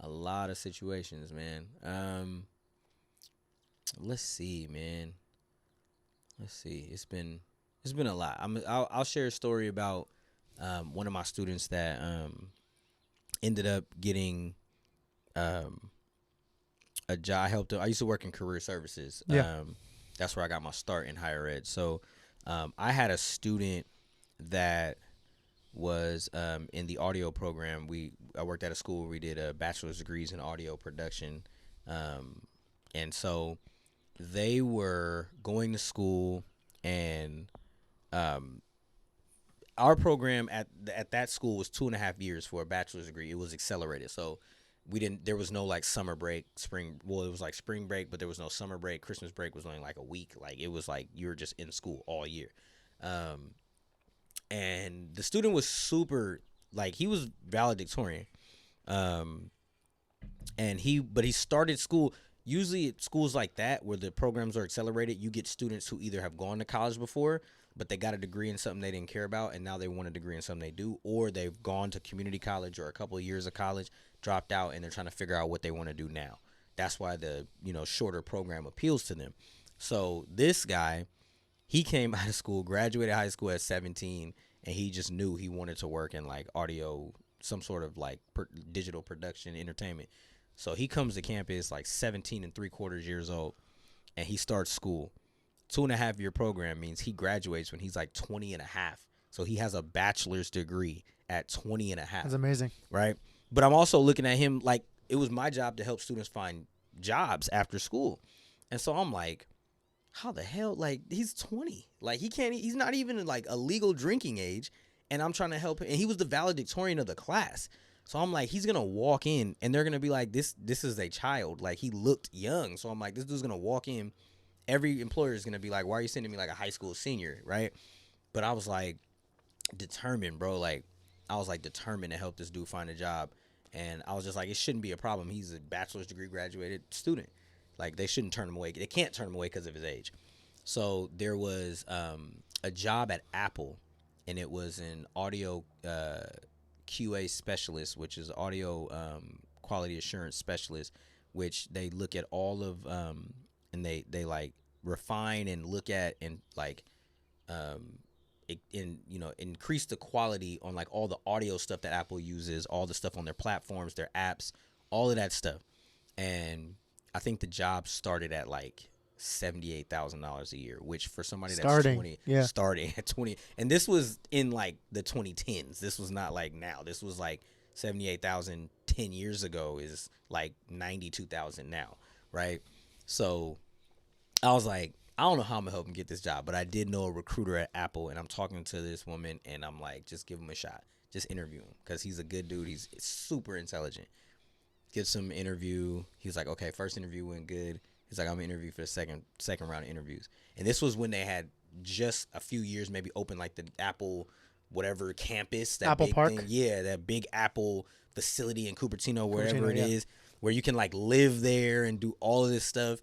Speaker 2: a lot of situations, man. Let's see, man. Let's see. It's been a lot. I'll share a story about one of my students that ended up getting a job. I used to work in career services.
Speaker 1: Yeah.
Speaker 2: That's where I got my start in higher ed. So I had a student that was in the audio program. I worked at a school where we did a bachelor's degrees in audio production. And so they were going to school, and our program at that school was 2.5 years for a bachelor's degree. It was accelerated. So there was no like summer break, it was like spring break, but there was no summer break. Christmas break was only like a week. Like, it was like you were just in school all year. And the student was super, like, he was valedictorian. But he started school. Usually at schools like that, where the programs are accelerated, you get students who either have gone to college before, but they got a degree in something they didn't care about, and now they want a degree in something they do, or they've gone to community college or a couple of years of college, dropped out, and they're trying to figure out what they want to do now. That's why the shorter program appeals to them. So this guy, he came out of school, graduated high school at 17, and he just knew he wanted to work in like audio, some sort of like digital production, entertainment. So he comes to campus like 17 and 3/4 years old, and he starts school. 2.5 year program means he graduates when he's like 20 and a half. So he has a bachelor's degree at 20 and a half.
Speaker 1: That's amazing.
Speaker 2: Right. But I'm also looking at him like it was my job to help students find jobs after school. And so I'm like, how the hell? Like, he's 20. Like, he's not even like a legal drinking age. And I'm trying to help him. And he was the valedictorian of the class. So I'm like, he's going to walk in and they're going to be like, this is a child. Like, he looked young. So I'm like, this dude's going to walk in. Every employer is going to be like, why are you sending me like a high school senior? Right. But I was like, determined, bro. Like, I was like determined to help this dude find a job. And I was just like, it shouldn't be a problem. He's a bachelor's degree graduated student. Like, they shouldn't turn him away. They can't turn him away because of his age. So there was a job at Apple, and it was an audio QA specialist, which is audio quality assurance specialist, which they look at all of and they like refine and look at and like increase the quality on like all the audio stuff that Apple uses, all the stuff on their platforms, their apps, all of that stuff. And I think the job started at like $78,000 a year, which for somebody that's 20, starting at 20, and this was in like the 2010s. This was not like now. This was like 78,000 10 years ago is like 92,000 now, right? So I was like, I don't know how I'm gonna help him get this job, but I did know a recruiter at Apple, and I'm talking to this woman, and I'm like, just give him a shot, just interview him, because he's a good dude. He's super intelligent. Get some interview. He's like, okay, first interview went good. He's like, I'm gonna interview for the second round of interviews. And this was when they had just a few years maybe open like the Apple whatever campus, that
Speaker 1: Apple
Speaker 2: big
Speaker 1: Park.
Speaker 2: thing. Yeah, that big Apple facility in Cupertino, wherever it is, where you can like live there and do all of this stuff.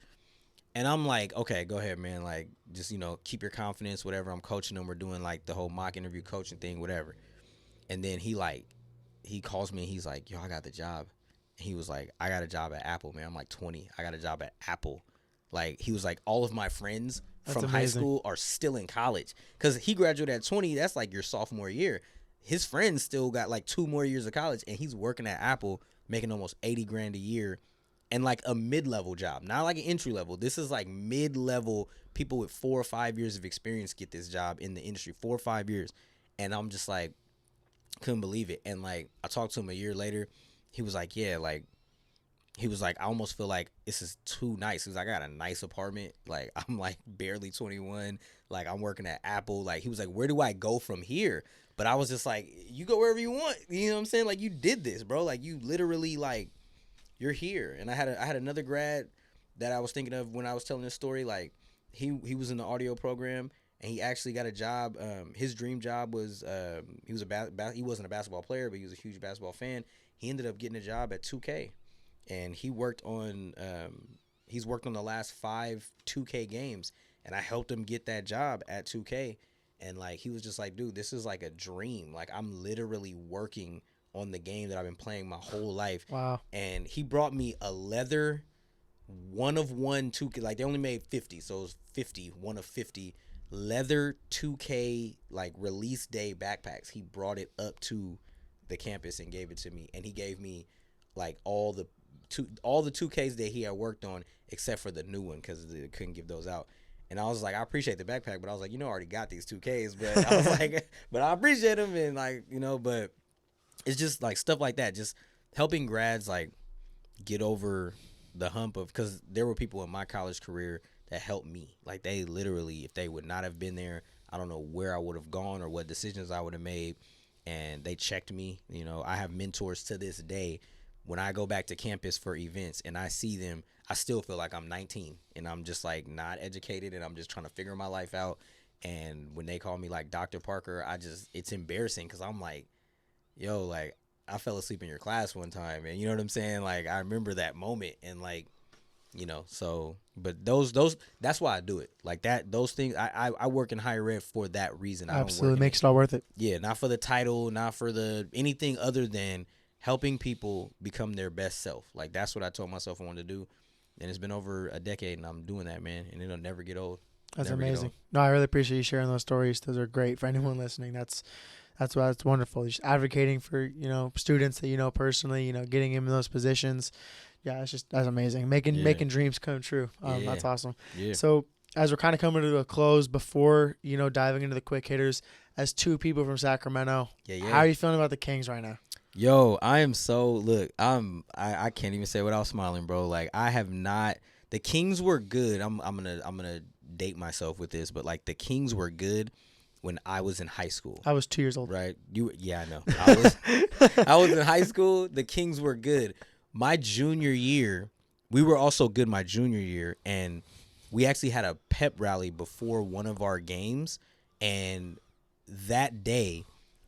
Speaker 2: And I'm like, okay, go ahead, man. Like, just, keep your confidence, whatever. I'm coaching them. We're doing like the whole mock interview coaching thing, whatever. And then he calls me and he's like, yo, I got the job. He was like, I got a job at Apple, man. I'm like 20. I got a job at Apple. Like, he was like, all of my friends from high school are still in college. Because he graduated at 20. That's like your sophomore year. His friends still got like 2 more years of college. And he's working at Apple, making almost $80,000 a year. And like a mid-level job, not like an entry level. This is like mid-level. People with 4 or 5 years of experience get this job in the industry, 4 or 5 years. And I'm just like, couldn't believe it. And like, I talked to him a year later. He was like, yeah, like, he was like, I almost feel like this is too nice. He was like, I got a nice apartment. Like, I'm like barely 21. Like, I'm working at Apple. Like, he was like, where do I go from here? But I was just like, you go wherever you want. You know what I'm saying? Like, you did this, bro. Like, you literally, like, you're here. And I had another grad that I was thinking of when I was telling this story. Like, he was in the audio program, and he actually got a job. His dream job was he wasn't a basketball player, but he was a huge basketball fan. He ended up getting a job at 2K, and he worked on he's worked on the last 5 2K games, and I helped him get that job at 2K. And like, he was just like, dude, this is like a dream. Like, I'm literally working on the game that I've been playing my whole life.
Speaker 1: Wow.
Speaker 2: And he brought me a leather 1-of-1 2K, like they only made 50, so it was 50, 1 of 50 leather 2K like release day backpacks. He brought it up to the campus and gave it to me, and he gave me like all the 2Ks that he had worked on except for the new one, because they couldn't give those out. And I was like, I appreciate the backpack, but I was like, I already got these 2Ks, but I was like, but I appreciate them, and like, but it's just like stuff like that, just helping grads like get over the hump of, because there were people in my college career that helped me. Like, they literally, if they would not have been there, I don't know where I would have gone or what decisions I would have made. And they checked me. I have mentors to this day. When I go back to campus for events and I see them, I still feel like I'm 19 and I'm just like not educated and I'm just trying to figure my life out. And when they call me like Dr. Parker, it's embarrassing, because I'm like, yo, like, I fell asleep in your class one time, and you know what I'm saying? Like, I remember that moment, and like, so, but that's why I do it. Like that, those things, I work in higher ed for that reason.
Speaker 1: Absolutely. Makes it all worth it.
Speaker 2: Yeah. Not for the title, not for anything other than helping people become their best self. Like, that's what I told myself I wanted to do. And it's been over a decade, and I'm doing that, man. And it'll never get old.
Speaker 1: That's amazing. No, I really appreciate you sharing those stories. Those are great for anyone listening. That's wonderful. Just advocating for students that you know personally. Getting them in those positions. Yeah, that's amazing. Making dreams come true. That's awesome.
Speaker 2: Yeah.
Speaker 1: So as we're kind of coming to a close, before diving into the quick hitters, as two people from Sacramento, how are you feeling about the Kings right now?
Speaker 2: Yo, I am I can't even say without smiling, bro. Like I have not. The Kings were good. I'm gonna date myself with this, but like the Kings were good when I was in high school.
Speaker 1: I was 2 years old.
Speaker 2: Right? I know. I was in high school. The Kings were good. My junior year, we were also good my junior year, and we actually had a pep rally before one of our games, and that day,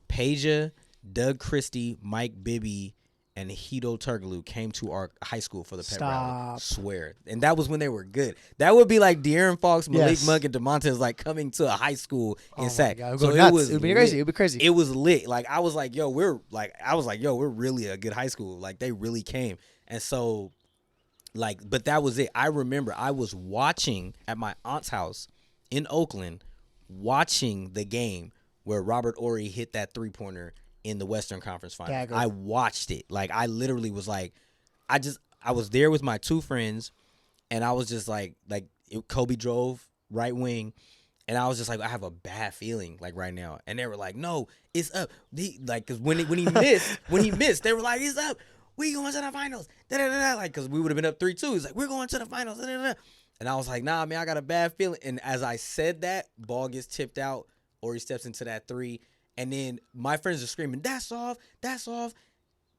Speaker 2: Peja, Doug Christie, Mike Bibby, and Hito Turgaloo came to our high school for the pep rally. Swear. And that was when they were good. That would be like De'Aaron Fox, Malik Monk, and DeMonte like coming to a high school in Sac.
Speaker 1: So it would be crazy. It would be crazy.
Speaker 2: It was lit. Like I was like, yo, we're really a good high school. Like they really came. And so but that was it. I remember I was watching at my aunt's house in Oakland, watching the game where Robert Horry hit that 3-pointer in the Western Conference Final. Dagger. I watched it. Like I literally was like, I was there with my two friends, and I was just like Kobe drove right wing, and I was just like, I have a bad feeling like right now. And they were like, no, it's up. Because when he missed, they were like, it's up. We going to the finals. Like, because we would have been up 3-2. He's like, we're going to the finals. And I was like, nah, man, I got a bad feeling. And as I said that, ball gets tipped out, or he steps into that 3. And then my friends are screaming, that's off.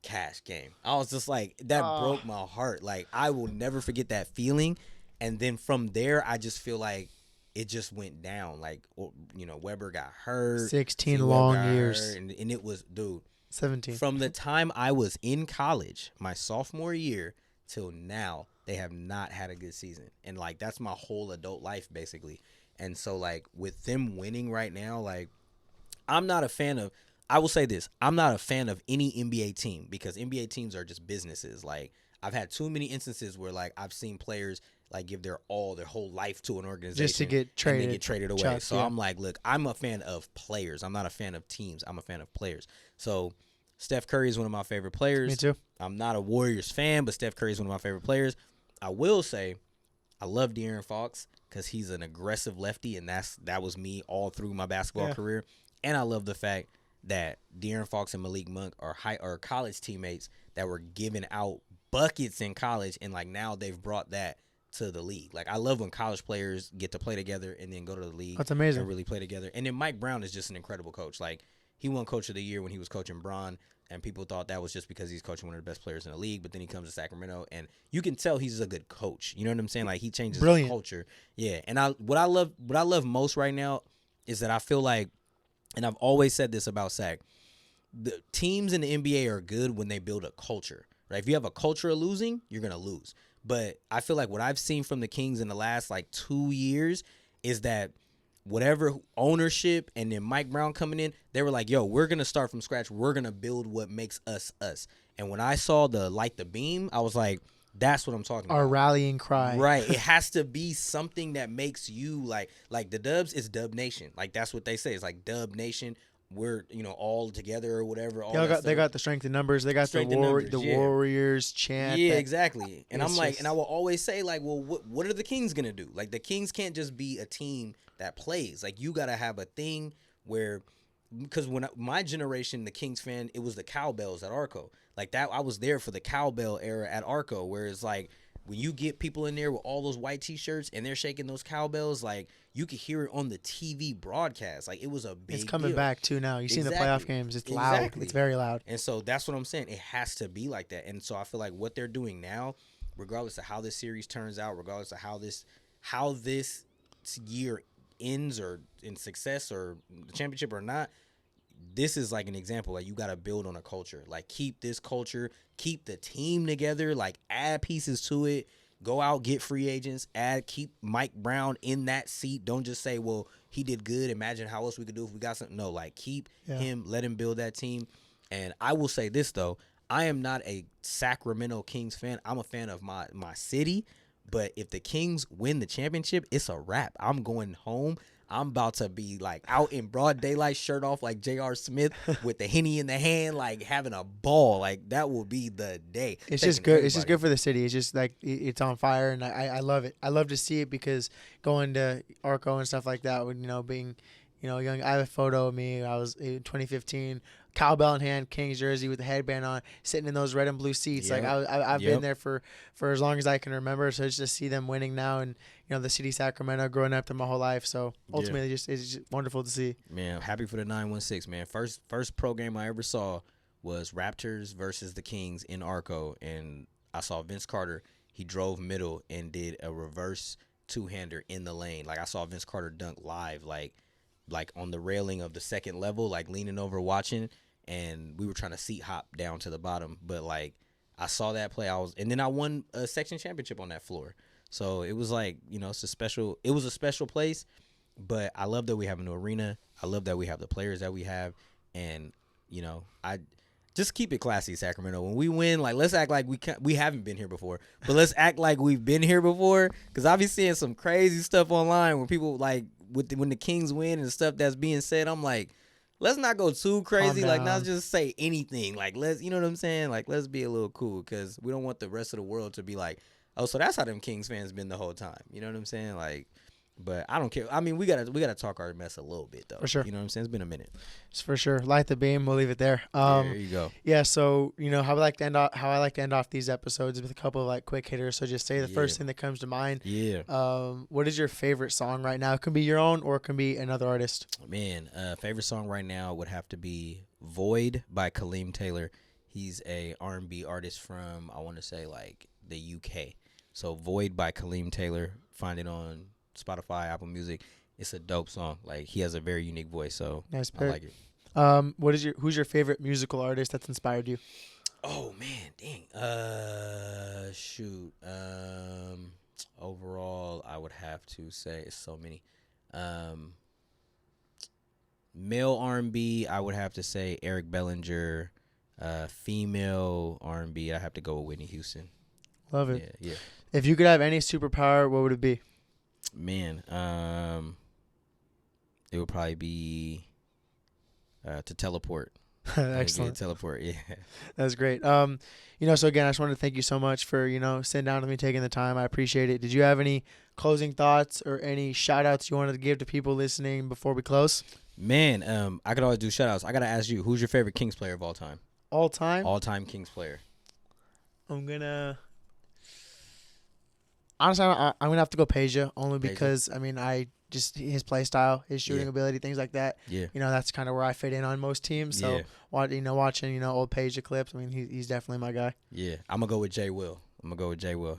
Speaker 2: Cash game. I was just like, that broke my heart. Like, I will never forget that feeling. And then from there, I just feel like it just went down. Like, Weber got hurt.
Speaker 1: 16 long years.
Speaker 2: And it was, dude.
Speaker 1: 17.
Speaker 2: From the time I was in college, my sophomore year, till now, they have not had a good season. And, like, that's my whole adult life, basically. And so, like, with them winning right now, like, I will say this, I'm not a fan of any NBA team, because NBA teams are just businesses. Like, I've had too many instances where, like, I've seen players, like, give their whole life to an organization.
Speaker 1: Just to get traded.
Speaker 2: And they get traded away. So I'm like, look, I'm a fan of players. I'm not a fan of teams. I'm a fan of players. So Steph Curry is one of my favorite players.
Speaker 1: Me too.
Speaker 2: I'm not a Warriors fan, but Steph Curry is one of my favorite players. I will say I love De'Aaron Fox because he's an aggressive lefty, and that was me all through my basketball career. And I love the fact that De'Aaron Fox and Malik Monk are college teammates that were giving out buckets in college, and like now they've brought that to the league. Like I love when college players get to play together and then go to the league.
Speaker 1: That's amazing.
Speaker 2: And really play together. And then Mike Brown is just an incredible coach. Like he won Coach of the Year when he was coaching Bron, and people thought that was just because he's coaching one of the best players in the league. But then he comes to Sacramento, and you can tell he's a good coach. You know what I'm saying? Like he changes the culture. Yeah. And what I love most right now is that I feel like, and I've always said this about Sac, the teams in the NBA are good when they build a culture, right? If you have a culture of losing, you're going to lose. But I feel like what I've seen from the Kings in the last like 2 years is that whatever ownership and then Mike Brown coming in, they were like, yo, we're going to start from scratch. We're going to build what makes us us. And when I saw the light the beam, I was like, that's what I'm talking about.
Speaker 1: Our rallying cry.
Speaker 2: Right. It has to be something that makes you like the Dubs is Dub Nation. Like that's what they say. It's like Dub Nation. We're, all together or whatever.
Speaker 1: They got the strength in numbers. They got the Warriors chant.
Speaker 2: Yeah, exactly. And I'm like, and I will always say like, well, what are the Kings going to do? Like the Kings can't just be a team that plays. Like you got to have a thing where, because when my generation, the Kings fan, it was the cowbells at Arco. Like that, I was there for the cowbell era at Arco, where it's like when you get people in there with all those white T-shirts and they're shaking those cowbells, like you could hear it on the TV broadcast. Like it was a big.
Speaker 1: It's coming
Speaker 2: deal.
Speaker 1: Back too now. You've seen the playoff games. It's loud. It's very loud.
Speaker 2: And so that's what I'm saying. It has to be like that. And so I feel like what they're doing now, regardless of how this series turns out, regardless of how this year ends or in success or the championship or not. This is like an example. Like you got to build on a culture. Like keep this culture, keep the team together. Like add pieces to it. Go out, get free agents. Keep Mike Brown in that seat. Don't just say, "Well, he did good. Imagine how else we could do if we got something." No, like keep him. Let him build that team. And I will say this though, I am not a Sacramento Kings fan. I'm a fan of my city. But if the Kings win the championship, it's a wrap. I'm going home. I'm about to be like out in broad daylight, shirt off like J.R. Smith with the Henny in the hand, like having a ball. Like that will be the day.
Speaker 1: It's just good. It's just good for the city. It's just like it's on fire, and I love it. I love to see it because going to Arco and stuff like that, when being young. I have a photo of me. I was in 2015, cowbell in hand, Kings jersey with the headband on, sitting in those red and blue seats.
Speaker 2: Yep.
Speaker 1: Like I've been there for as long as I can remember. So just to see them winning now, and the city of Sacramento, growing up there my whole life. So ultimately, it's just wonderful to see.
Speaker 2: Man, I'm happy for the 916. Man, first pro game I ever saw was Raptors versus the Kings in Arco, and I saw Vince Carter. He drove middle and did a reverse two-hander in the lane. Like I saw Vince Carter dunk live, like on the railing of the second level, like leaning over watching, and we were trying to seat hop down to the bottom. But like I saw that play, and then I won a section championship on that floor. So it was like, it was a special place, but I love that we have a new arena. I love that we have the players that we have, and I just keep it classy, Sacramento. When we win, like let's act like we haven't been here before, but let's act like we've been here before, because I've been seeing some crazy stuff online where people like when the Kings win and stuff that's being said. I'm like, let's not go too crazy, like not just say anything, like let's, you know what I'm saying, like let's be a little cool, because we don't want the rest of the world to be like, oh, so that's how them Kings fans been the whole time, you know what I'm saying, like. But I don't care. I mean, we gotta talk our mess a little bit though.
Speaker 1: For sure.
Speaker 2: You know what I'm saying? It's been a minute.
Speaker 1: It's for sure. Light the beam. We'll leave it there.
Speaker 2: There you go.
Speaker 1: Yeah. So how I like to end off these episodes with a couple of like quick hitters. So just say the first thing that comes to mind.
Speaker 2: Yeah.
Speaker 1: What is your favorite song right now? It can be your own or it can be another artist.
Speaker 2: Man, favorite song right now would have to be "Void" by Kaleem Taylor. He's a R&B artist from, I want to say, like the UK. So "Void" by Kaleem Taylor. Find it on Spotify, Apple Music. It's a dope song. Like he has a very unique voice, so
Speaker 1: nice
Speaker 2: I like it.
Speaker 1: Who's your favorite musical artist that's inspired you?
Speaker 2: Oh man, dang. Shoot. Overall, I would have to say it's so many. Male R&B, I would have to say Eric Bellinger. Female R&B, I have to go with Whitney Houston.
Speaker 1: Love it.
Speaker 2: Yeah.
Speaker 1: If you could have any superpower, what would it be?
Speaker 2: Man, it would probably be to teleport.
Speaker 1: Excellent.
Speaker 2: Teleport, yeah.
Speaker 1: That's great. So again, I just wanted to thank you so much for, sitting down with me, taking the time. I appreciate it. Did you have any closing thoughts or any shout outs you wanted to give to people listening before we close?
Speaker 2: Man, I could always do shout outs. I got to ask you, who's your favorite Kings player of all time?
Speaker 1: All time?
Speaker 2: All-time Kings player.
Speaker 1: Honestly, I'm going to have to go Peja, only because, I just his play style, his shooting ability, things like that.
Speaker 2: Yeah.
Speaker 1: That's kind of where I fit in on most teams. So, watching, old Peja clips, he's definitely my guy.
Speaker 2: Yeah. I'm going to go with Jay Will.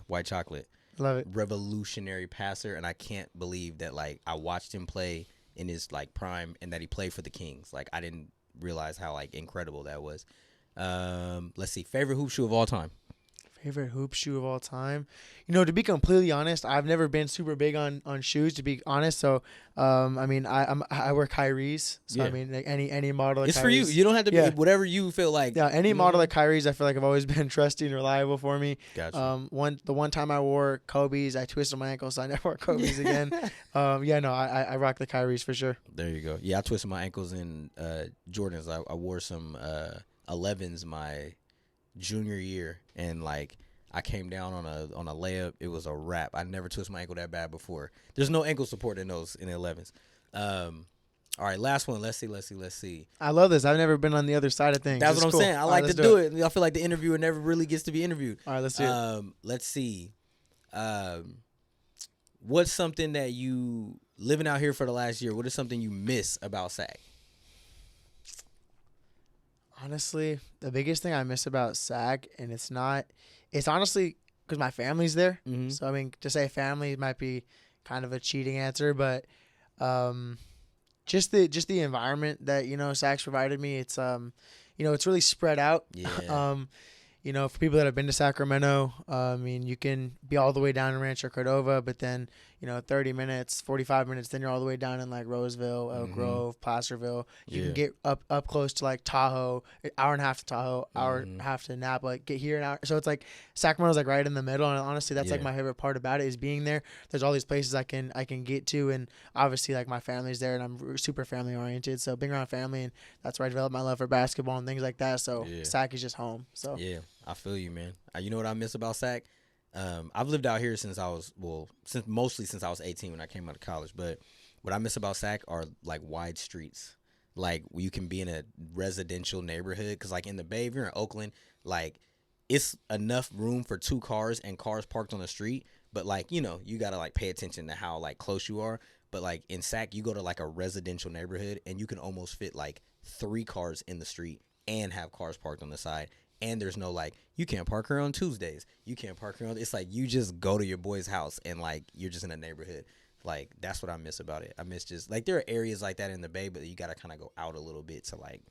Speaker 2: White chocolate.
Speaker 1: Love it.
Speaker 2: Revolutionary passer, and I can't believe that, like, I watched him play in his, like, prime and that he played for the Kings. Like, I didn't realize how, like, incredible that was. Let's see. Favorite hoop shoe of all time?
Speaker 1: Favorite hoop shoe of all time? To be completely honest, I've never been super big on shoes, to be honest. So, I wear Kyrie's. So, like any model.
Speaker 2: It's Kyrie's. For you. You don't have to be whatever you feel like.
Speaker 1: Yeah, any model like Kyrie's, I feel like I've always been trusty and reliable for me.
Speaker 2: Gotcha.
Speaker 1: The one time I wore Kobe's, I twisted my ankle, so I never wore Kobe's again. I rock the Kyrie's for sure.
Speaker 2: There you go. Yeah, I twisted my ankles in Jordans. I wore some 11s my junior year, and like I came down on a layup. It was a wrap. I never twisted my ankle that bad before. There's no ankle support in those in the 11s. All right, last one. Let's see. I
Speaker 1: love this. I've never been on the other side of things.
Speaker 2: That's what I'm saying. I like to do it. I feel like the interviewer never really gets to be interviewed.
Speaker 1: All right, let's do it.
Speaker 2: Let's see. What's something that you living out here for the last year? What is something you miss about SAC?
Speaker 1: Honestly, the biggest thing I miss about SAC, and it's honestly because my family's there. Mm-hmm. So, to say family might be kind of a cheating answer, but just the environment that, SAC's provided me, it's, it's really spread out.
Speaker 2: Yeah.
Speaker 1: For people that have been to Sacramento, you can be all the way down in Rancho Cordova, but then, 30 minutes, 45 minutes. Then you're all the way down in like Roseville, Elk Grove, Placerville. You can get up close to like Tahoe, an hour and a half to Tahoe, hour and a half to Napa. Like get here an hour. So it's like Sacramento's like right in the middle. And honestly, that's like my favorite part about it is being there. There's all these places I can get to, and obviously like my family's there, and I'm super family oriented. So being around family, and that's where I developed my love for basketball and things like that. So Sac is just home. So
Speaker 2: yeah, I feel you, man. You know what I miss about Sac? I've lived out here since I was mostly since I was 18 when I came out of college. But what I miss about Sac are like wide streets, like where you can be in a residential neighborhood. Because like in the Bay, if you're in Oakland, like it's enough room for 2 cars and cars parked on the street. But like you gotta like pay attention to how like close you are. But like in Sac, you go to like a residential neighborhood and you can almost fit like 3 cars in the street and have cars parked on the side. And there's no like, you can't park here on Tuesdays. You can't park here on. It's like you just go to your boy's house and like you're just in a neighborhood. Like that's what I miss about it. I miss just like there are areas like that in the Bay, but you got to kind of go out a little bit to like,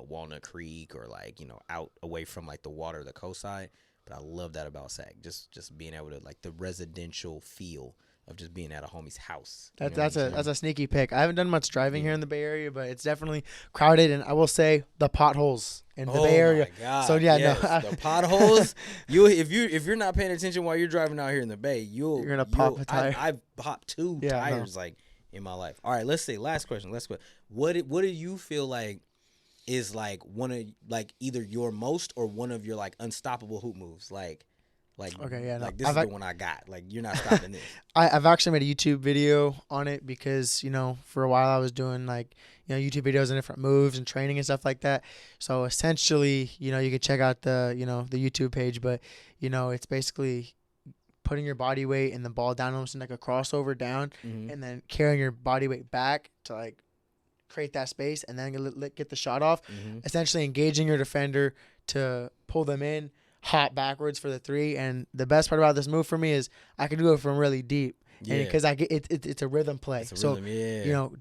Speaker 2: Walnut Creek or like, out away from like the water, the coast side. But I love that about Sac. Just being able to like the residential feel of just being at a homie's house.
Speaker 1: That's a sneaky pick. I haven't done much driving here in the Bay Area, but it's definitely crowded. And I will say the potholes in the Bay Area.
Speaker 2: My God,
Speaker 1: so
Speaker 2: yes. The potholes. If you're not paying attention while you're driving out here in the Bay, you're gonna pop a tire. I've popped 2 tires like in my life. All right, let's say last question. What do you feel like is like one of like either your most or one of your like unstoppable hoop moves
Speaker 1: okay, yeah,
Speaker 2: this is the one I got. Like you're not stopping this.
Speaker 1: I've actually made a YouTube video on it because for a while I was doing like YouTube videos and different moves and training and stuff like that. So essentially, you can check out the the YouTube page, but it's basically putting your body weight and the ball down almost in like a crossover down, and then carrying your body weight back to like create that space and then get the shot off. Essentially engaging your defender to pull them in. Hop backwards for the 3, and the best part about this move for me is I can do it from really deep, and because I get it's a rhythm play.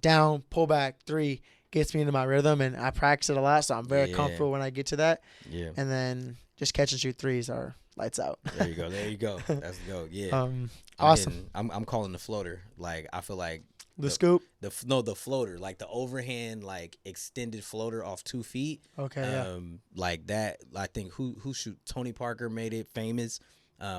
Speaker 1: Down, pull back, 3 gets me into my rhythm, and I practice it a lot, so I'm very comfortable when I get to that. Yeah, and then just catch and shoot 3s are lights out.
Speaker 2: There you go. That's the go. Yeah,
Speaker 1: awesome.
Speaker 2: I'm calling the floater. Like I feel like.
Speaker 1: The scoop?
Speaker 2: The floater, like the overhand, like extended floater off 2 feet.
Speaker 1: Okay,
Speaker 2: like that. I think who shoot Tony Parker made it famous.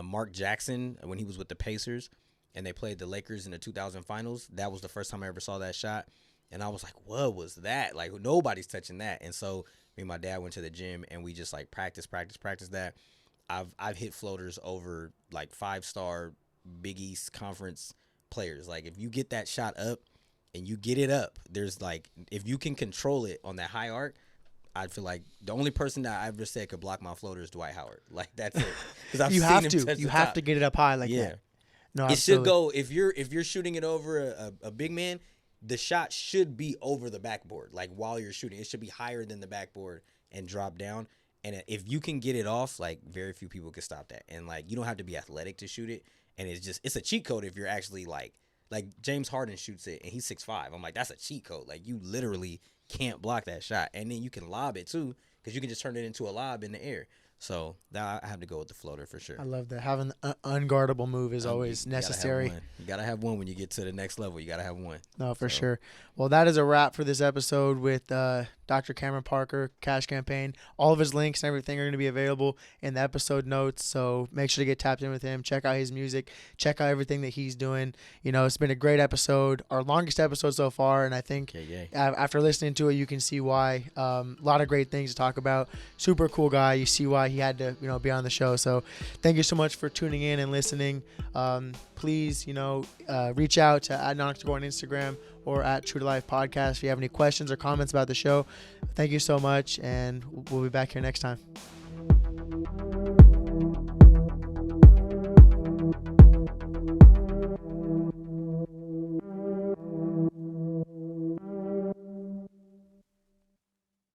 Speaker 2: Mark Jackson when he was with the Pacers, and they played the Lakers in the 2000 finals. That was the first time I ever saw that shot, and I was like, "What was that? Like nobody's touching that." And so me and my dad went to the gym, and we just like practice that. I've hit floaters over like 5-star Big East Conference players. Like if you get that shot up and you get it up, there's like if you can control it on that high arc, I feel like the only person that I ever said could block my floater is Dwight Howard. Like that's it. Because
Speaker 1: you have to get it up high like that. No,
Speaker 2: it should go if you're shooting it over a big man, the shot should be over the backboard. Like while you're shooting, it should be higher than the backboard and drop down. And if you can get it off, like very few people can stop that. And like you don't have to be athletic to shoot it. And it's a cheat code if you're actually like James Harden shoots it and he's 6'5". I'm like, that's a cheat code. Like you literally can't block that shot. And then you can lob it too because you can just turn it into a lob in the air. So that I have to go with the floater for sure.
Speaker 1: I love that. Having an unguardable move is always necessary.
Speaker 2: You got to have one when you get to the next level. You got to have one.
Speaker 1: No, for sure. Well, that is a wrap for this episode with Dr. Cameron Parker, Cash Campaign. All of his links and everything are going to be available in the episode notes. So make sure to get tapped in with him. Check out his music. Check out everything that he's doing. It's been a great episode, our longest episode so far. And I think after listening to it, you can see why. A lot of great things to talk about. Super cool guy. You see why he had to, be on the show. So thank you so much for tuning in and listening. Please, reach out to @Nanik Tagore on Instagram or @True to Life Podcast if you have any questions or comments about the show. Thank you so much, and we'll be back here next time.